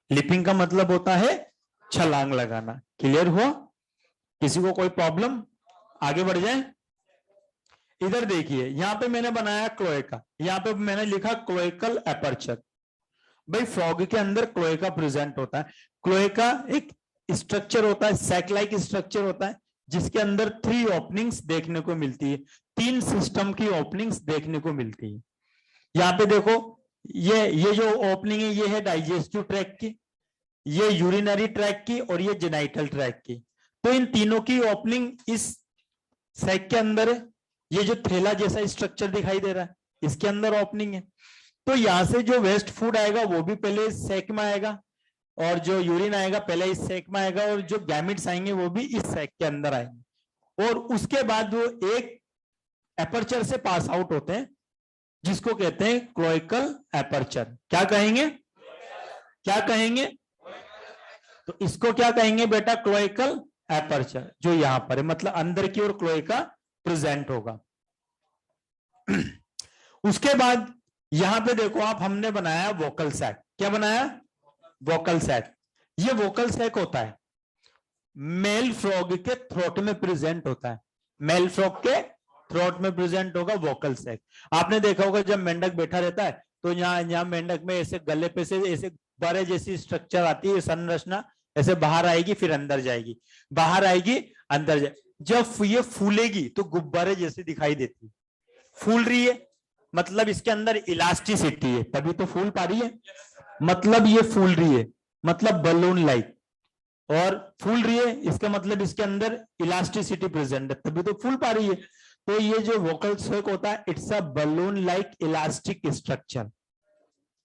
लीपिंग का मतलब होता है छलांग लगाना। क्लियर हुआ? किसी को कोई प्रॉब्लम? आगे बढ़ जाए। इधर देखिए, यहां पे मैंने बनाया क्लोएका, यहां पे मैंने लिखा क्लोएकल एपर्चर। भाई फ्रॉग के अंदर क्लोएका प्रेजेंट होता है। क्लोएका एक स्ट्रक्चर होता है, सैक लाइक स्ट्रक्चर होता है, जिसके अंदर 3 ओपनिंग्स देखने को मिलती है। 3 सिस्टम की ओपनिंग्स देखने को मिलती है। यहाँ पे देखो, ये जो ओपनिंग है ये है डाइजेस्टिव ट्रैक की, ये यूरिनरी ट्रैक की और ये जेनाइटल ट्रैक की। तो इन तीनों की ओपनिंग इस सैक के अंदर है। ये जो थैला जैसा स्ट्रक्चर दिखाई दे रहा है, इसके अंदर ओपनिंग है। तो यहां से जो वेस्ट फूड आएगा वो भी पहले इस सैक में आएगा, और जो यूरिन आएगा पहले इस सैक में आएगा, और जो गैमिट्स आएंगे वो भी इस सैक के अंदर आएंगे। और उसके बाद वो एक एपर्चर से पास आउट होते हैं, जिसको कहते हैं क्लोएकल एपर्चर। क्या कहेंगे? क्या कहेंगे? तो इसको क्या कहेंगे बेटा? क्लोएकल एपर्चर, जो यहां पर है, मतलब अंदर की ओर क्लोएका प्रेजेंट होगा। उसके बाद यहां पे देखो आप, हमने बनाया वोकल सैक। क्या बनाया? Vocal sac. ये वोकल सैक होता है मेल फ्रॉग के थ्रोट में प्रेजेंट होता है। मेल फ्रॉग के थ्रोट में प्रेजेंट होगा वोकल सैक। आपने देखा होगा जब मेंढक बैठा रहता है तो यहाँ मेंढक में ऐसे गले पे से ऐसे गुब्बारे जैसी स्ट्रक्चर आती है, संरचना ऐसे बाहर आएगी फिर अंदर जाएगी, बाहर आएगी अंदर जाएगी। जब ये फूलेगी तो गुब्बारे जैसे दिखाई देती है। फूल रही है मतलब इसके अंदर इलास्टिसिटी है, तभी तो फूल पा रही है। मतलब ये फूल रही है मतलब बलून लाइक, और फूल रही है इसका मतलब इसके अंदर इलास्टिसिटी प्रेजेंट है, तभी तो फूल पा रही है। तो ये जो वोकल सैक होता है, it's a balloon like elastic structure.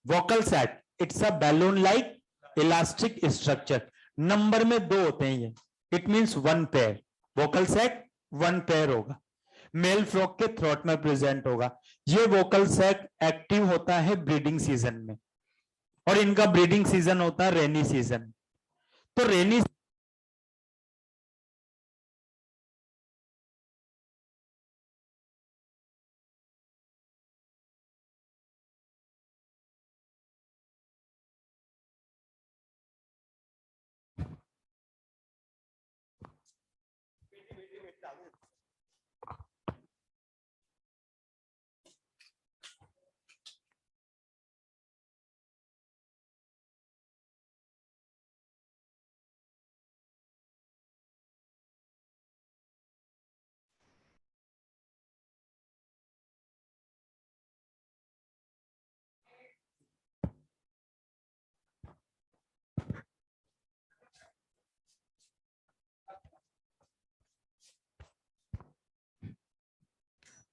Vocal sac it's a balloon like elastic structure. Number में 2 होते हैं ये, it means 1 pair. Vocal sac 1 pair होगा, मेल फ्रॉग के थ्रोट में प्रेजेंट होगा। ये वोकल सैक एक्टिव होता है ब्रीडिंग सीजन में, और इनका ब्रीडिंग सीजन होता है रेनी सीजन। तो रेनी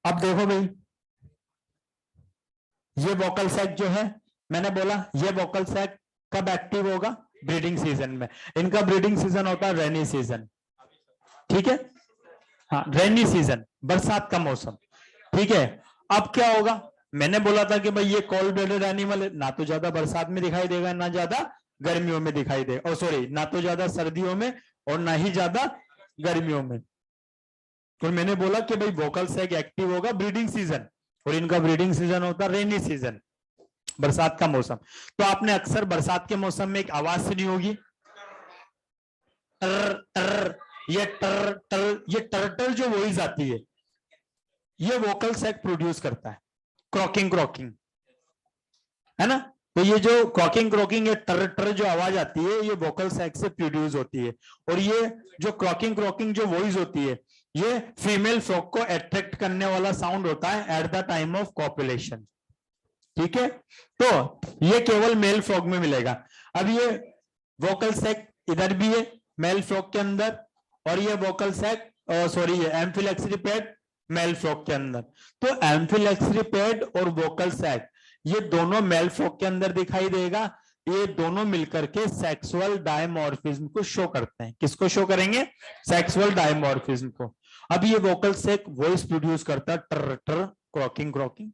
अब देखो भाई, ये वोकल सैक जो है, मैंने बोला ये वोकल सैक कब एक्टिव होगा? ब्रीडिंग सीजन में। इनका ब्रीडिंग सीजन होता है रेनी सीजन, ठीक है। हाँ, रेनी सीजन, बरसात का मौसम। ठीक है, अब क्या होगा, मैंने बोला था कि भाई ये कोल्ड ब्लडेड एनिमल है, ना तो ज्यादा बरसात में दिखाई देगा ना ज्यादा गर्मियों में दिखाई देगा, और सॉरी ना तो ज्यादा सर्दियों में और ना ही ज्यादा गर्मियों में। तो मैंने बोला कि भाई वोकल सैक एक्टिव होगा ब्रीडिंग सीजन, और इनका ब्रीडिंग सीजन होता है रेनी सीजन, बरसात का मौसम। तो आपने अक्सर बरसात के मौसम में एक आवाज सुनी होगी, टर टर, ये टर टर, ये टर्टल जो वॉइस आती है ये वोकल सैक प्रोड्यूस करता है, क्रॉकिंग क्रॉकिंग, है ना। तो ये जो क्रॉकिंग क्रॉकिंग, ये टर टर जो आवाज आती है ये वोकल सैक से प्रोड्यूस होती है। और ये जो क्रॉकिंग क्रॉकिंग जो वॉइस होती है ये फीमेल फ्रॉग को अट्रैक्ट करने वाला साउंड होता है at the time of copulation. ठीक है, तो ये केवल मेल फ्रॉग में मिलेगा। अब ये वोकल सैक इधर भी है मेल फ्रॉग के अंदर, और ये वोकल सैक सॉरी ये एम्फिलैक्सरी पैड मेल फ्रॉग के अंदर। तो एम्फिलैक्सरी पैड और वोकल सैक ये दोनों मेल फ्रॉग के अंदर दिखाई देगा। ये दोनों मिलकर के सेक्सुअल डायमॉर्फिज्म को शो करते हैं। किसको शो करेंगे? सेक्सुअल डायमॉर्फिज्म को। अब ये वोकल सैक वॉइस प्रोड्यूस करता है टर टर, क्रॉकिंग क्रॉकिंग,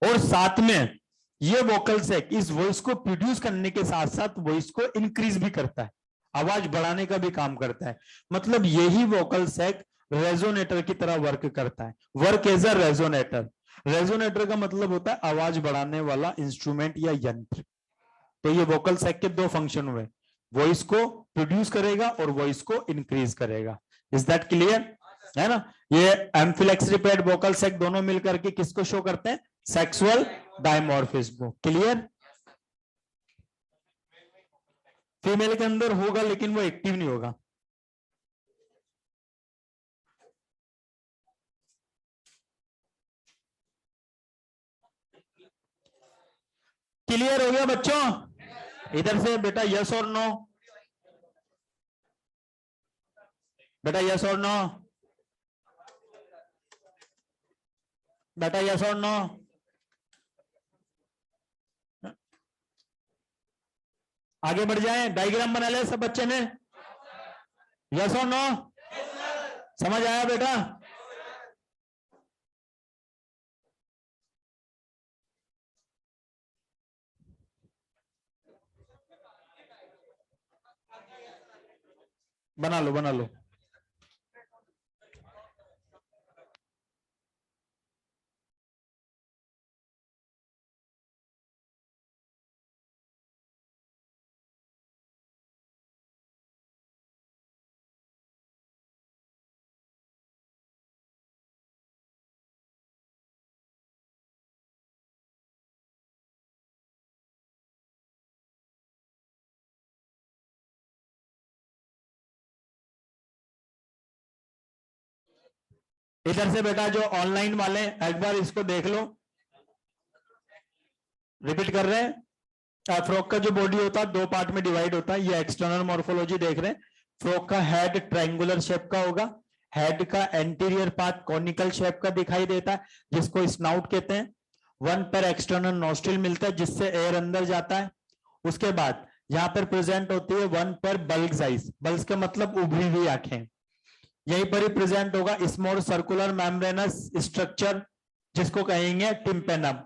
और साथ में ये वोकल सैक इस वॉइस को प्रोड्यूस करने के साथ साथ वॉइस को इंक्रीज भी करता है, आवाज बढ़ाने का भी काम करता है। मतलब यही वोकल सैक रेजोनेटर की तरह वर्क करता है, work as a resonator. Resonator का मतलब होता है आवाज बढ़ाने वाला इंस्ट्रूमेंट या यंत्र। तो ये वोकल सैक के दो फंक्शन हुए, वॉइस को प्रोड्यूस करेगा और वॉइस को इंक्रीज करेगा। Is that clear? है ना। ये एम्फिलैक्सरी पैड वोकल सैक दोनों मिलकर के किसको शो करते हैं? Sexual dimorphism. क्लियर? फीमेल के अंदर होगा लेकिन वो एक्टिव नहीं होगा। क्लियर हो गया बच्चों? इधर से बेटा यस और नो, बेटा यस और नो, बेटा यस और नो। आगे बढ़ जाएं, डायग्राम बना ले सब बच्चे ने, यस और नो? समझ आया बेटा? बना लो बना लो। इधर से बेटा जो ऑनलाइन वाले एक बार इसको देख लो, रिपीट कर रहे हैं। फ्रॉग का जो बॉडी होता है दो पार्ट में डिवाइड होता है, ये एक्सटर्नल मॉर्फोलॉजी देख रहे हैं। फ्रॉग का हेड ट्रायंगुलर शेप का होगा, हेड का एंटीरियर पार्ट कॉनिकल शेप का दिखाई देता है जिसको स्नाउट कहते हैं। वन पर एक्सटर्नल नोस्ट्रिल मिलता है जिससे एयर अंदर जाता है। उसके बाद यहाँ पर प्रेजेंट होती है वन पर बल्ग्स आइज, बल्ग्स का मतलब उभरी हुई आंखें। यहीं पर ही प्रेजेंट होगा स्मॉल सर्कुलर मेम्ब्रेनस स्ट्रक्चर जिसको कहेंगे टिम्पेनम।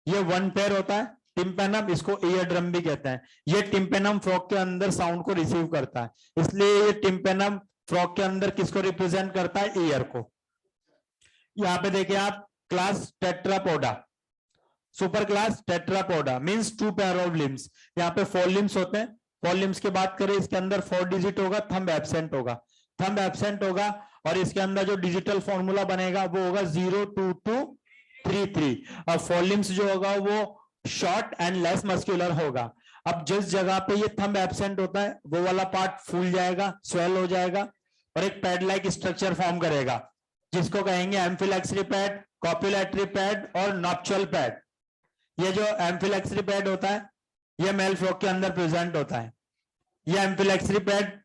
ये वन पेयर होता है टिम्पेनम, इसको ईयर ड्रम भी कहते हैं। ये टिम्पेनम फ्रॉग के अंदर साउंड को रिसीव करता है, इसलिए ये टिम्पेनम फ्रॉग के अंदर किसको रिप्रेजेंट करता है? ईयर को। यहाँ पे देखिए आप, class Tetrapoda, super class Tetrapoda means 2 pair of limbs. यहाँ पे 4 लिम्स होते हैं। 4 लिम्स की बात करें, इसके अंदर 4 डिजिट होगा, थंब एब्सेंट होगा, थंब एब्सेंट होगा, और इसके अंदर जो डिजिटल फॉर्मूला बनेगा वो होगा 0 2 2 3 3। और 4 लिम्स जो होगा वो शॉर्ट एंड लेस मस्कुलर होगा। अब जिस जगह पे ये थंब एब्सेंट होता है वो वाला पार्ट फूल जाएगा, स्वेल हो जाएगा, और एक पैड लाइक स्ट्रक्चर फॉर्म करेगा जिसको कहेंगे एम्फिलैक्सरी पैड, कॉपुलेटरी पैड और नॉप्चुअल पैड। ये जो एम्फिलैक्सरी पैड होता है ये मेल फ्रॉग के अंदर प्रेजेंट होता है। ये एम्फिलैक्सरी पैड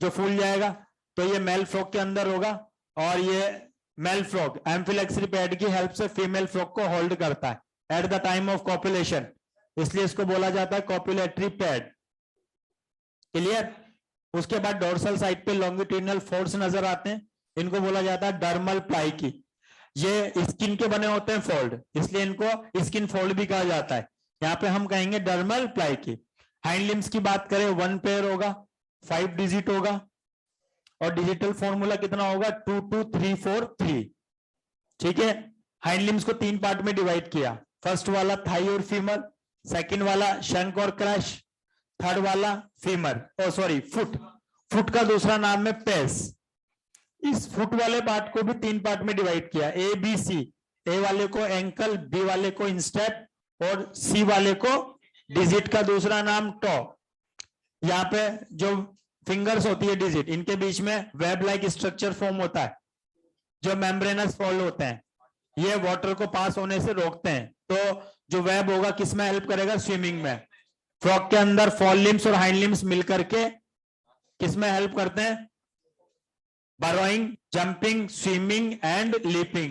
जो फूल जाएगा तो ये मेल फ्रॉग के अंदर होगा, और ये मेल फ्रॉग एम्फिलैक्सरी पैड की हेल्प से फीमेल फ्रॉग को होल्ड करता है at the time of copulation, इसलिए इसको बोला जाता है कॉपुलेटरी पैड। क्लियर? उसके बाद डोर्सल साइड पे लॉन्गिट्यूडिनल फोर्स नजर आते हैं, इनको बोला जाता है डर्मल प्लाइकी। ये स्किन के बने होते हैं फोल्ड, इसलिए इनको स्किन फोल्ड भी कहा जाता है। यहाँ पे हम कहेंगे डर्मल प्लाइकी। हाइंड लिम्स की बात करें 1 पेयर होगा, 5 डिजिट होगा, और डिजिटल फॉर्मूला कितना होगा 2 2 3 4 3। ठीक है, हाइंड लिम्स को 3 पार्ट में डिवाइड किया। फर्स्ट वाला थाई और फीमर, सेकंड वाला शंक और क्रश, थर्ड वाला फीमर फुट। फुट का दूसरा नाम है पेस। इस फुट वाले पार्ट को भी 3 पार्ट में डिवाइड किया, ए बी सी। ए वाले को एंकल, बी वाले को इंस्टेप, और सी वाले को डिजिट का दूसरा नाम टो। यहाँ पे जो फिंगर्स होती है डिजिट, इनके बीच में वेब लाइक स्ट्रक्चर फॉर्म होता है, जो मेम्ब्रेनस फोल्ड होते हैं, ये वाटर को पास होने से रोकते हैं। तो जो वेब होगा किस में हेल्प करेगा, स्विमिंग में। फ्रॉग के अंदर फॉर लिम्स और हाइंड लिम्स मिलकर के किस में हेल्प करते हैं, burrowing, jumping, swimming and leaping.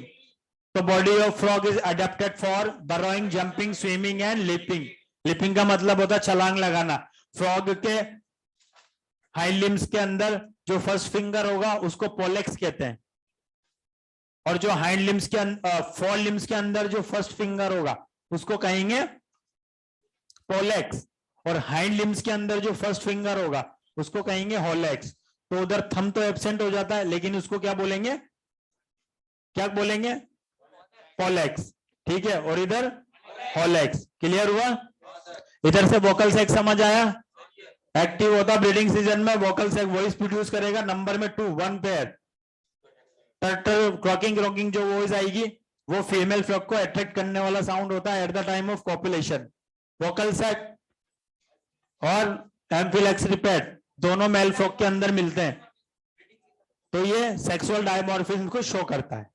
तो body of frog is adapted for burrowing, jumping, swimming and leaping. Leaping का मतलब होता है छलांग लगाना। फ्रॉग के हाइंड लिम्स के अंदर जो फर्स्ट फिंगर होगा उसको पोलेक्स कहते हैं, और जो हाइंड लिम्स के फोर लिम्स के अंदर जो फर्स्ट फिंगर होगा उसको कहेंगे पोलेक्स, और हाइंड लिम्स के अंदर जो फर्स्ट फिंगर होगा उसको कहेंगे होलेक्स। तो उधर थंब तो एब्सेंट हो जाता है, लेकिन उसको क्या बोलेंगे, क्या बोलेंगे, पोलेक्स। ठीक है, और इधर होलेक्स। क्लियर हुआ? इधर से वोकल सेक समझ आया? एक्टिव होता ब्रीडिंग सीजन में, वोकल सेक वॉइस प्रोड्यूस करेगा। नंबर में 2 1 पेयर। टर्टल क्रॉकिंग क्रॉकिंग जो वॉइस आएगी वो फीमेल फ्रॉग को अट्रैक्ट करने वाला साउंड होता है at the time of copulation. Vocal sac और एम्फिलेक्स रिपेट दोनों मेल फ्रॉग के अंदर मिलते हैं, तो ये सेक्सुअल डायमॉर्फिज्म को शो करता है।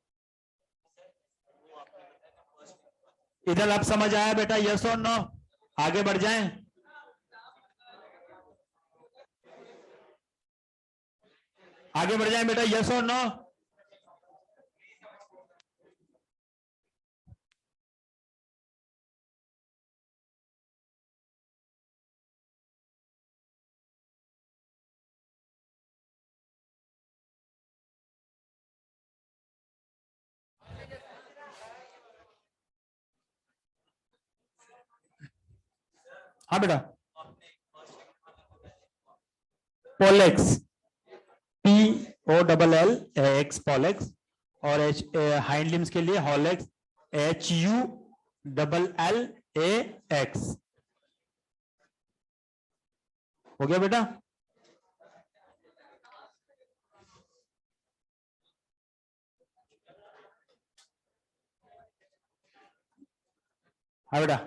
इधर आप समझ आया बेटा, यस और नो? आगे बढ़ जाएं, आगे बढ़ जाएं बेटा, यस और नो? हाँ बेटा, पोलेक्स, POLLX पोलेक्स, और हाइंड लिम्स के लिए होलेक्स, HULLLAX। हो गया बेटा? हाँ बेटा,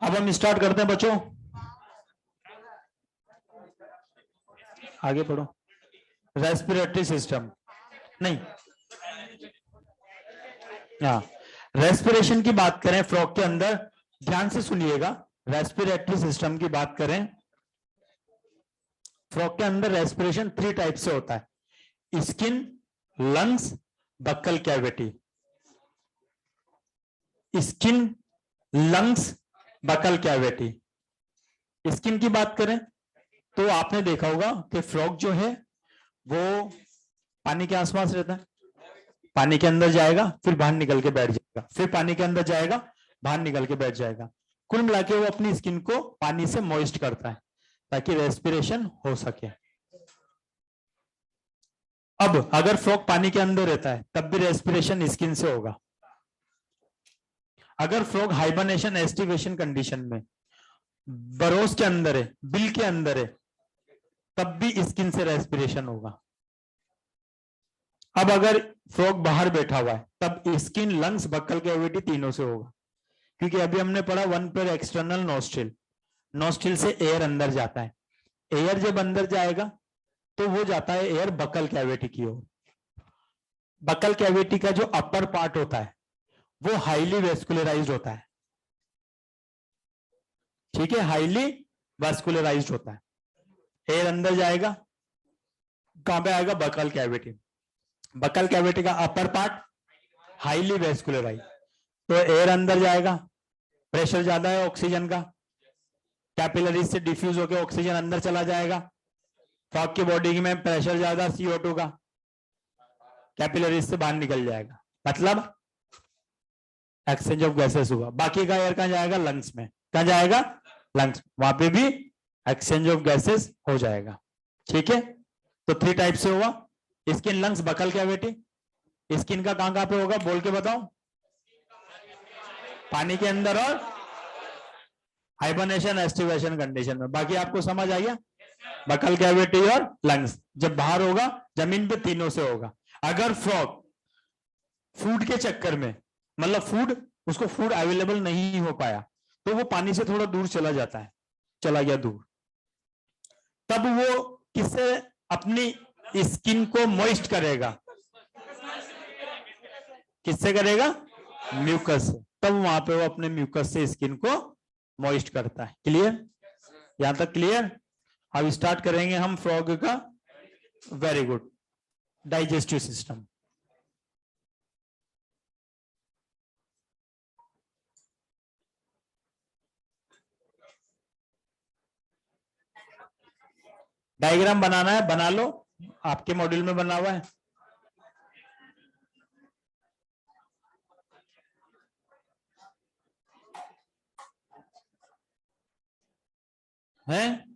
अब हम स्टार्ट करते हैं बच्चों, आगे पढ़ो। रेस्पिरेटरी सिस्टम नहीं, हाँ, रेस्पिरेशन की बात करें फ्रॉग के अंदर, ध्यान से सुनिएगा। रेस्पिरेटरी सिस्टम की बात करें, फ्रॉग के अंदर रेस्पिरेशन 3 टाइप से होता है, skin, lungs, buccal cavity. Skin, lungs, buccal cavity. Skin की बात करें तो आपने देखा होगा कि फ्रॉग जो है वो पानी के आसपास रहता है, पानी के अंदर जाएगा फिर बाहर निकल के बैठ जाएगा, फिर पानी के अंदर जाएगा बाहर निकल के बैठ जाएगा। कुल मिला के वो अपनी स्किन को पानी से मॉइस्ट करता है ताकि रेस्पिरेशन हो सके। अब अगर फ्रॉग पानी के अंदर रहता है तब भी रेस्पिरेशन स्किन से होगा। अगर फ्रॉग हाइबरनेशन एस्टिवेशन कंडीशन में बरोस के अंदर है, बिल के अंदर है, तब भी स्किन से रेस्पिरेशन होगा। अब अगर फ्रॉग बाहर बैठा हुआ है तब स्किन, लंग्स, बक्कल कैविटी तीनों से होगा, क्योंकि अभी हमने पढ़ा 1 पेयर एक्सटर्नल नोस्ट्रिल, नोस्ट्रिल से एयर अंदर जाता है। एयर जब अंदर जाएगा तो वो जाता है एयर बक्कल कैविटी की ओर। बकल कैविटी का जो अपर पार्ट होता है वो हाईली वेस्कुलराइज्ड होता है, ठीक है, हाईली वेस्कुलराइज्ड होता है। एयर अंदर जाएगा, कहां पे आएगा, बकल कैविटी। बकल कैविटी का अपर पार्ट हाईली वेस्कुलराइज, तो एयर अंदर जाएगा, प्रेशर ज्यादा है ऑक्सीजन का, कैपिलरीज से डिफ्यूज होकर ऑक्सीजन अंदर चला जाएगा। फॉग की बॉडी में प्रेशर ज्यादा CO2 का, कैपिलरीज से बाहर निकल जाएगा, मतलब एक्सचेंज ऑफ गैसेस हुआ। बाकी का एयर कहां जाएगा, लंग्स में। कहां जाएगा, लंग्स, वहां पे भी एक्सचेंज ऑफ गैसेस हो जाएगा, ठीक है। तो 3 टाइप से हुआ, skin, lungs, buccal cavity. Skin का कहां पे होगा, बोल के बताओ, पानी के अंदर और हाइबरनेशन एस्टिवेशन कंडीशन में। बाकी आपको समझ आ गया, बकल कैविटी और लंग्स। जब बाहर होगा जमीन पे तीनों से होगा। अगर फ्रॉग फूड के चक्कर में, मतलब फूड, उसको फूड अवेलेबल नहीं हो पाया, तो वो पानी से थोड़ा दूर चला जाता है, चला गया दूर, तब वो किससे अपनी स्किन को मॉइस्ट करेगा, किससे करेगा, म्यूकस से। तब वहां पे वो अपने म्यूकस से स्किन को मॉइस्ट करता है। क्लियर, यहां तक क्लियर। अब स्टार्ट करेंगे हम फ्रॉग का। Very good, digestive system. Diagram बनाना है, बना लो, आपके मॉड्यूल में बना हुआ है। हैं?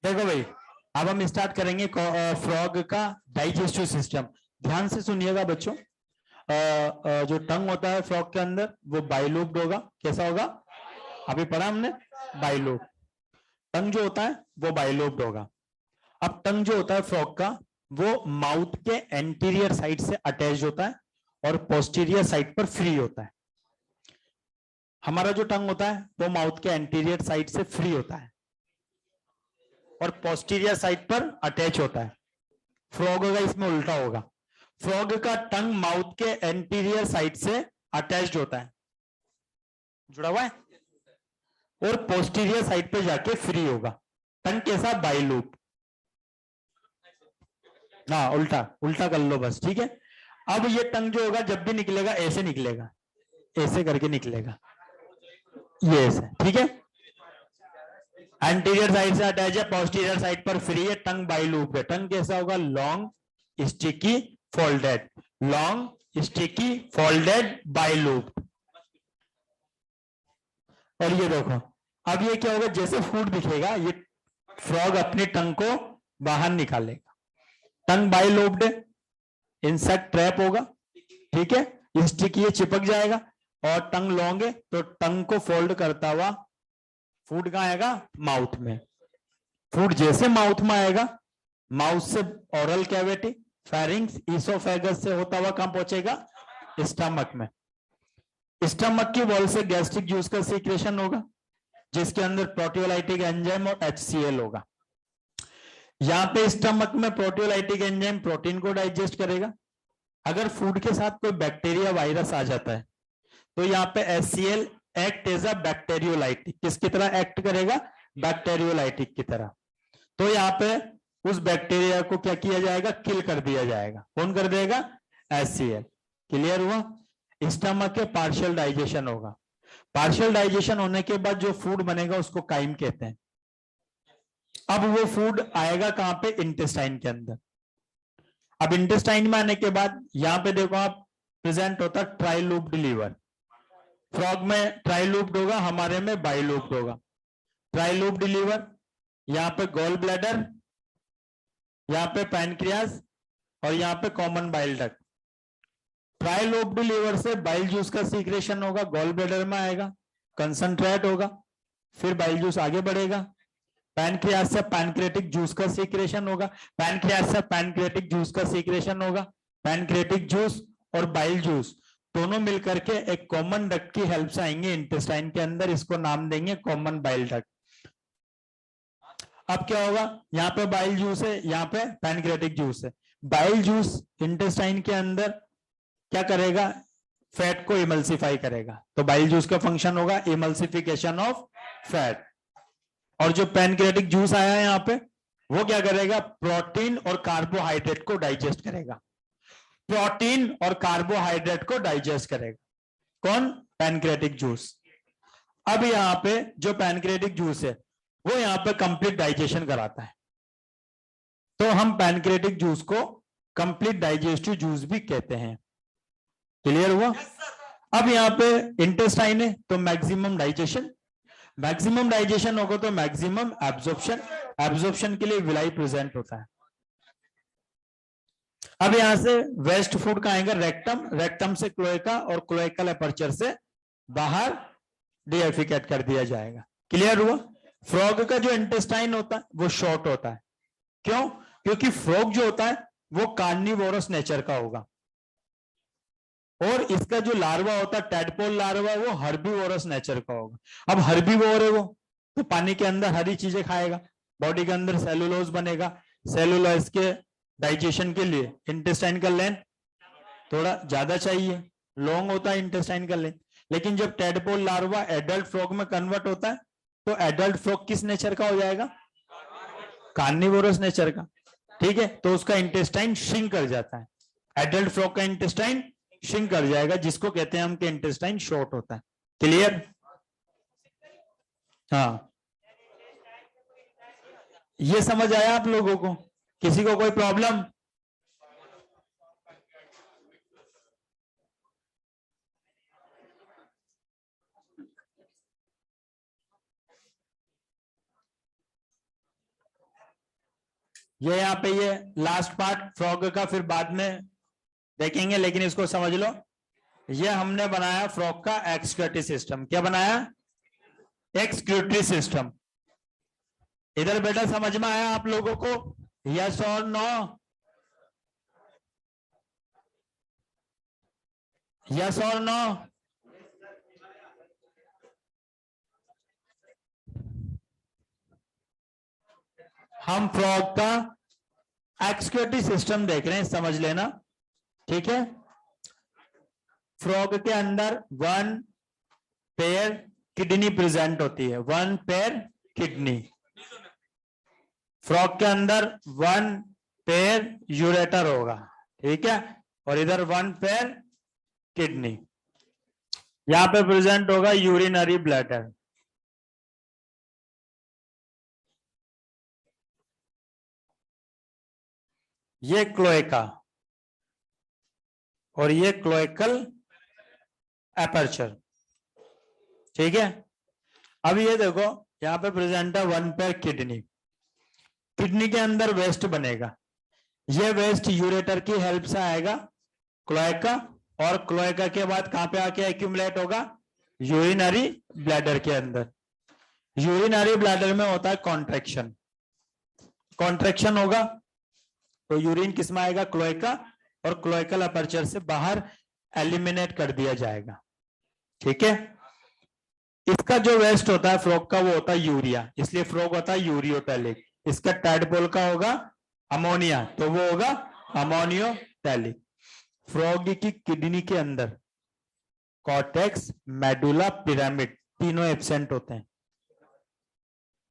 देखो भाई, अब हम स्टार्ट करेंगे फ्रॉग का डाइजेस्टिव सिस्टम। ध्यान से सुनिएगा बच्चों। जो टंग होता है फ्रॉग के अंदर वो बाइलोब्ड होगा। कैसा होगा? अभी पढ़ा हमने, बाइलोब। टंग जो होता है वो बाइलोब्ड होगा। अब टंग जो होता है फ्रॉग का, वो माउथ के एंटीरियर साइड से अटैच होता है और पोस्टीरियर साइड पर फ्री होता है। हमारा जो टंग होता है वो माउथ के एंटीरियर साइड से फ्री होता है और पोस्टीरियर साइड पर अटैच होता है। फ्रॉग होगा इसमें उल्टा होगा। फ्रॉग का टंग माउथ के एंटीरियर साइड से अटैच्ड होता है, जुड़ा हुआ है, और पोस्टीरियर साइड पे जाके फ्री होगा। टंग कैसा? बाइलूप। हाँ, उल्टा उल्टा कर लो बस, ठीक है। अब ये टंग जो होगा जब भी निकलेगा ऐसे निकलेगा, ऐसे करके निकलेगा, ये ऐसे, ठीक है। एंटीरियर साइड से अटैच है, पोस्टीरियर साइड पर फ्री है, टंग बाइलूप है। टंग कैसा होगा? Long, sticky, folded. Long, sticky, folded, bilobed. और ये देखो, अब ये क्या होगा? जैसे फूड दिखेगा ये फ्रॉग अपनी टंग को बाहर निकालेगा। टंग बाइलोब्ड है, इंसेक्ट ट्रैप होगा, ठीक है। स्टिकी है, चिपक जाएगा। और टंग लॉन्ग है तो टंग को फोल्ड करता हुआ फूड कहाँ आएगा? माउथ में। फूड जैसे माउथ में आएगा, माउथ से ओरल कैविटी, फेरिंग्स, इसोफेगस से होता हुआ कहां पहुंचेगा? स्टमक में। स्टमक की वॉल से गैस्ट्रिक जूस का सीक्रेशन होगा, जिसके अंदर प्रोटियोलाइटिक एंजाइम और HCl होगा। यहां पे स्टमक में प्रोटियोलाइटिक एंजाइम प्रोटीन को डाइजेस्ट करेगा। अगर फूड के साथ कोई बैक्टीरिया, वायरस आ जाता है तो यहाँ पे HCl एक्ट एज अ बैक्टीरियोलाइटिक। किसकी तरह एक्ट करेगा? बैक्टीरियोलाइटिक की तरह। तो यहाँ पे उस बैक्टीरिया को क्या किया जाएगा? किल कर दिया जाएगा। कौन कर देगा? HCl। क्लियर हुआ? स्टमक के पार्शियल डाइजेशन होगा। पार्शियल डाइजेशन होने के बाद जो फूड बनेगा उसको काइम कहते हैं। अब वो फूड आएगा कहां पे? इंटेस्टाइन के अंदर। अब इंटेस्टाइन में आने के बाद यहां पे देखो आप, प्रेजेंट होता है ट्राइलूप्ड लीवर। फ्रॉग में ट्राइलूप्ड होगा, हमारे में बाइलूप्ड होगा। ट्राइलूप्ड लीवर, यहाँ पे गॉल ब्लैडर, यहाँ पे पैनक्रियास और यहाँ पे कॉमन बाइल डक्ट। ट्राइलोब्ड लीवर से बाइल जूस का सीक्रेशन होगा, गॉल ब्लैडर में आएगा, कंसंट्रेट होगा, फिर बाइल जूस आगे बढ़ेगा। पैनक्रियास से पैनक्रियाटिक जूस का सीक्रेशन होगा, पैनक्रियास से पैनक्रियाटिक जूस का सीक्रेशन होगा। पैनक्रियाटिक जूस और बाइल जूस दोनों मिलकर के एक कॉमन डक्ट की हेल्प से आएंगे इंटेस्टाइन के अंदर। इसको नाम देंगे कॉमन बाइल डक्ट। अब क्या होगा? यहाँ पे बाइल जूस है, यहाँ पे पैनक्रियाटिक जूस है। बाइल जूस इंटेस्टाइन के अंदर क्या करेगा? फैट को इमल्सिफाई करेगा। तो बाइल जूस का फंक्शन होगा इमल्सिफिकेशन ऑफ फैट। और जो पैनक्रियाटिक जूस आया है यहाँ पे, वो क्या करेगा? प्रोटीन और कार्बोहाइड्रेट को डाइजेस्ट करेगा। प्रोटीन और कार्बोहाइड्रेट को डाइजेस्ट करेगा कौन? Pancreatic juice. अब यहाँ पे जो पैनक्रियाटिक जूस है वो यहाँ पे कंप्लीट डाइजेशन कराता है, तो हम पैनक्रियाटिक जूस को कंप्लीट डाइजेस्टिव जूस भी कहते हैं। क्लियर हुआ? अब यहाँ पे इंटेस्टाइन है तो मैक्सिमम डाइजेशन, मैक्सिमम डाइजेशन होगा तो मैक्सिमम एब्जॉर्प्शन, एब्जॉर्प्शन के लिए विलाई प्रेजेंट होता है। अब यहां से वेस्ट फूड का आएगा रेक्टम, रेक्टम से क्लोएका और क्लोएकल एपर्चर से बाहर डिएफिकेट कर दिया जाएगा। क्लियर हुआ? फ्रॉग का जो इंटेस्टाइन होता है वो शॉर्ट होता है। क्यों? क्योंकि फ्रॉग जो होता है वो कार्निवोरस नेचर का होगा और इसका जो लार्वा होता है टैडपोल लार्वा वो हर्बीवोरस नेचर का होगा। अब हर्बीवोर है वो तो पानी के अंदर हरी चीजें खाएगा, बॉडी के अंदर सेलुलोज बनेगा। सेलुलोज के डाइजेशन के लिए इंटेस्टाइन का लेंथ थोड़ा ज्यादा चाहिए, लॉन्ग होता है इंटेस्टाइन का लेंथ। लेकिन जब टैडपोल लार्वा एडल्ट फ्रॉग में कन्वर्ट होता है तो एडल्ट फ्रॉग किस नेचर का हो जाएगा? कार्निवोरस नेचर का। ठीक है, तो उसका इंटेस्टाइन श्रिंक कर जाता है। एडल्ट फ्रॉग का इंटेस्टाइन श्रिंक कर जाएगा, जिसको कहते हैं हम कि इंटेस्टाइन शॉर्ट होता है। क्लियर? हाँ, ये समझ आया आप लोगों को? किसी को कोई प्रॉब्लम? ये यहाँ पे ये लास्ट पार्ट फ्रॉग का फिर बाद में देखेंगे, लेकिन इसको समझ लो। ये हमने बनाया फ्रॉग का एक्सक्यूटिव सिस्टम। क्या बनाया? Executive system. इधर बेटा समझ में आया आप लोगों को? यस और नो? यस और नो? हम फ्रॉग का एक्सक्यूटिव सिस्टम देख रहे हैं, समझ लेना, ठीक है। फ्रॉग के अंदर 1 पेयर किडनी प्रेजेंट होती है, 1 पेयर किडनी। फ्रॉग के अंदर 1 पेयर यूरेटर होगा, ठीक है, और इधर 1 पेयर किडनी। यहां पे प्रेजेंट होगा यूरिनरी ब्लैडर। ये क्लोएका और ये क्लोएकल एपर्चर, ठीक है। अब ये देखो यहां पे प्रेजेंट है 1 पेयर किडनी। किडनी के अंदर वेस्ट बनेगा, ये वेस्ट यूरेटर की हेल्प से आएगा क्लोएका, और क्लोएका के बाद कहां पे आके एक्यूमुलेट होगा? यूरिनरी ब्लैडर के अंदर। यूरिनरी ब्लैडर में होता है कॉन्ट्रैक्शन। कॉन्ट्रैक्शन होगा तो यूरिन किस में आएगा? क्लोएका, और क्लोएकल अपर्चर से बाहर एलिमिनेट कर दिया जाएगा, ठीक है। इसका जो वेस्ट होता है फ्रॉग का वो होता है यूरिया, इसलिए फ्रॉग होता है यूरियोटैलिक। इसका टैडपोल का होगा अमोनिया, तो वो होगा अमोनियोटैलिक। फ्रॉग की किडनी के अंदर कॉर्टेक्स, मेडुला, पिरामिड तीनों एब्सेंट होते हैं।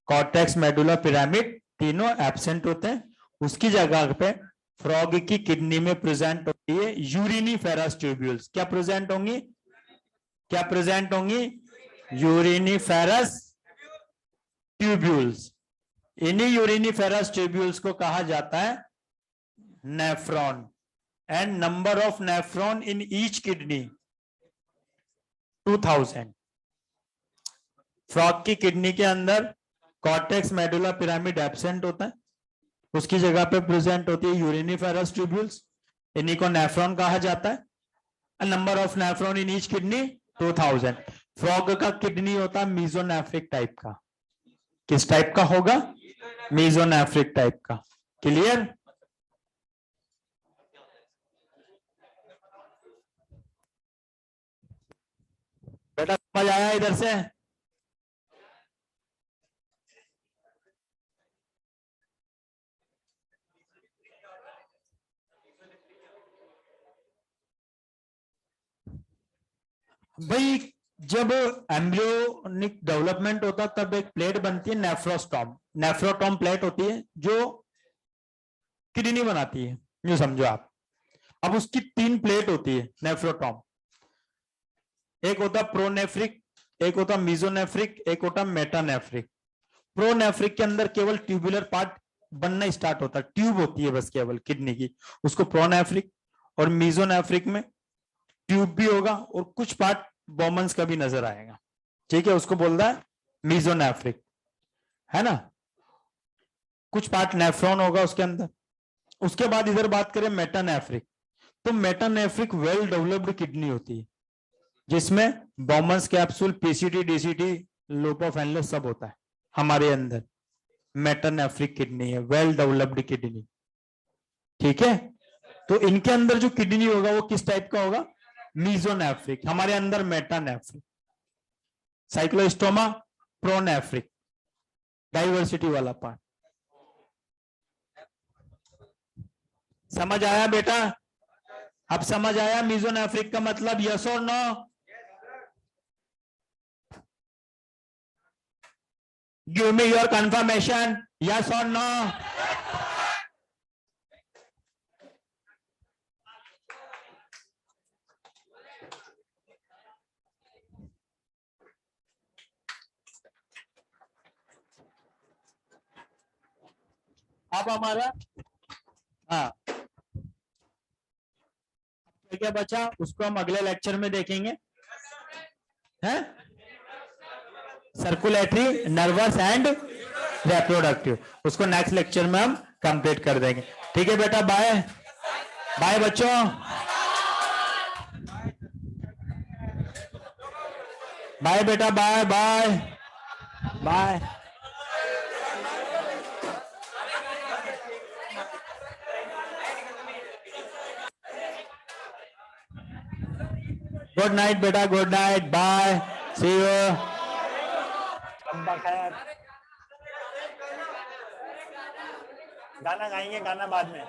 कॉर्टेक्स, मेडुला, पिरामिड तीनों एब्सेंट होते हैं। उसकी जगह पे फ्रॉग की किडनी में प्रेजेंट होती है यूरिनीफेरस ट्यूब्यूल्स। क्या प्रेजेंट होंगी? क्या प्रेजेंट होंगी? Uriniferous tubules. इन्हीं यूरिनीफेरस ट्यूब्यूल्स को कहा जाता है nephron. And number of nephron in each kidney 2000। Frog की किडनी के अंदर कॉर्टेक्स, मेडुला, पिरामिड एब्सेंट होता है, उसकी जगह पे प्रेजेंट होती है यूरिनीफेरस ट्यूब्यूल्स, इन्हीं को नेफ्रॉन कहा जाता है। Number of nephron in each kidney 2000। Frog का किडनी होता है मीजोनेफ्रिक टाइप का। किस टाइप का होगा? मीजोनेफ्रिक टाइप का। क्लियर? बेटा समझ आया इधर से? भाई जब एम्ब्रियोनिक डेवलपमेंट होता तब एक प्लेट बनती है नेफ्रोस्टॉम। नेफ्रोटॉम प्लेट होती है जो किडनी बनाती है, यूं समझो आप। अब उसकी 3 प्लेट होती है नेफ्रोटॉम। एक होता प्रोनेफ्रिक, एक होता मीजोनेफ्रिक, एक होता मेटानेफ्रिक। प्रोनेफ्रिक के अंदर केवल ट्यूबुलर पार्ट बनना स्टार्ट होता है, ट्यूब होती है बस केवल किडनी की, उसको प्रोनेफ्रिक। और मीजोनेफ्रिक में ट्यूब भी होगा और कुछ पार्ट बोमन्स का भी नजर आएगा, ठीक है, उसको बोलता है मीजोनेफ्रिक, है ना। कुछ पार्ट नेफ्रॉन होगा उसके अंदर। उसके बाद इधर बात करें मेटानेफ्रिक, तो मेटानेफ्रिक वेल डेवलप्ड किडनी होती है जिसमें Bowman's capsule, PCT, DCT, loop of endless सब होता है हमारे अंदर। मेटानेफ्रिक किडनी है, वेल डेवलप्ड किडनी, ठीक है। तो इनके अंदर जो किडनी होगा वो किस टाइप का होगा? मीजोनेफ्रिक। हमारे अंदर मेटानेफ्रिक। साइक्लोस्टोमा प्रोनेफ्रिक, डाइवर्सिटी वाला पार्ट। समझ आया बेटा? अब समझ आया मीजोनेफ्रिक का मतलब? यस और no? Give me your confirmation, yes और नो? अब हमारा हाँ क्या बचा उसको हम अगले लेक्चर में देखेंगे, हैं? सर्कुलेटरी, नर्वस एंड रिप्रोडक्टिव, उसको नेक्स्ट लेक्चर में हम कंप्लीट कर देंगे। ठीक है बेटा, बाय बाय बच्चों, बाय बेटा, bye bye bye. Good night बेटा, good night, bye, see you. खैर, गाना गाएंगे, गाना बाद में।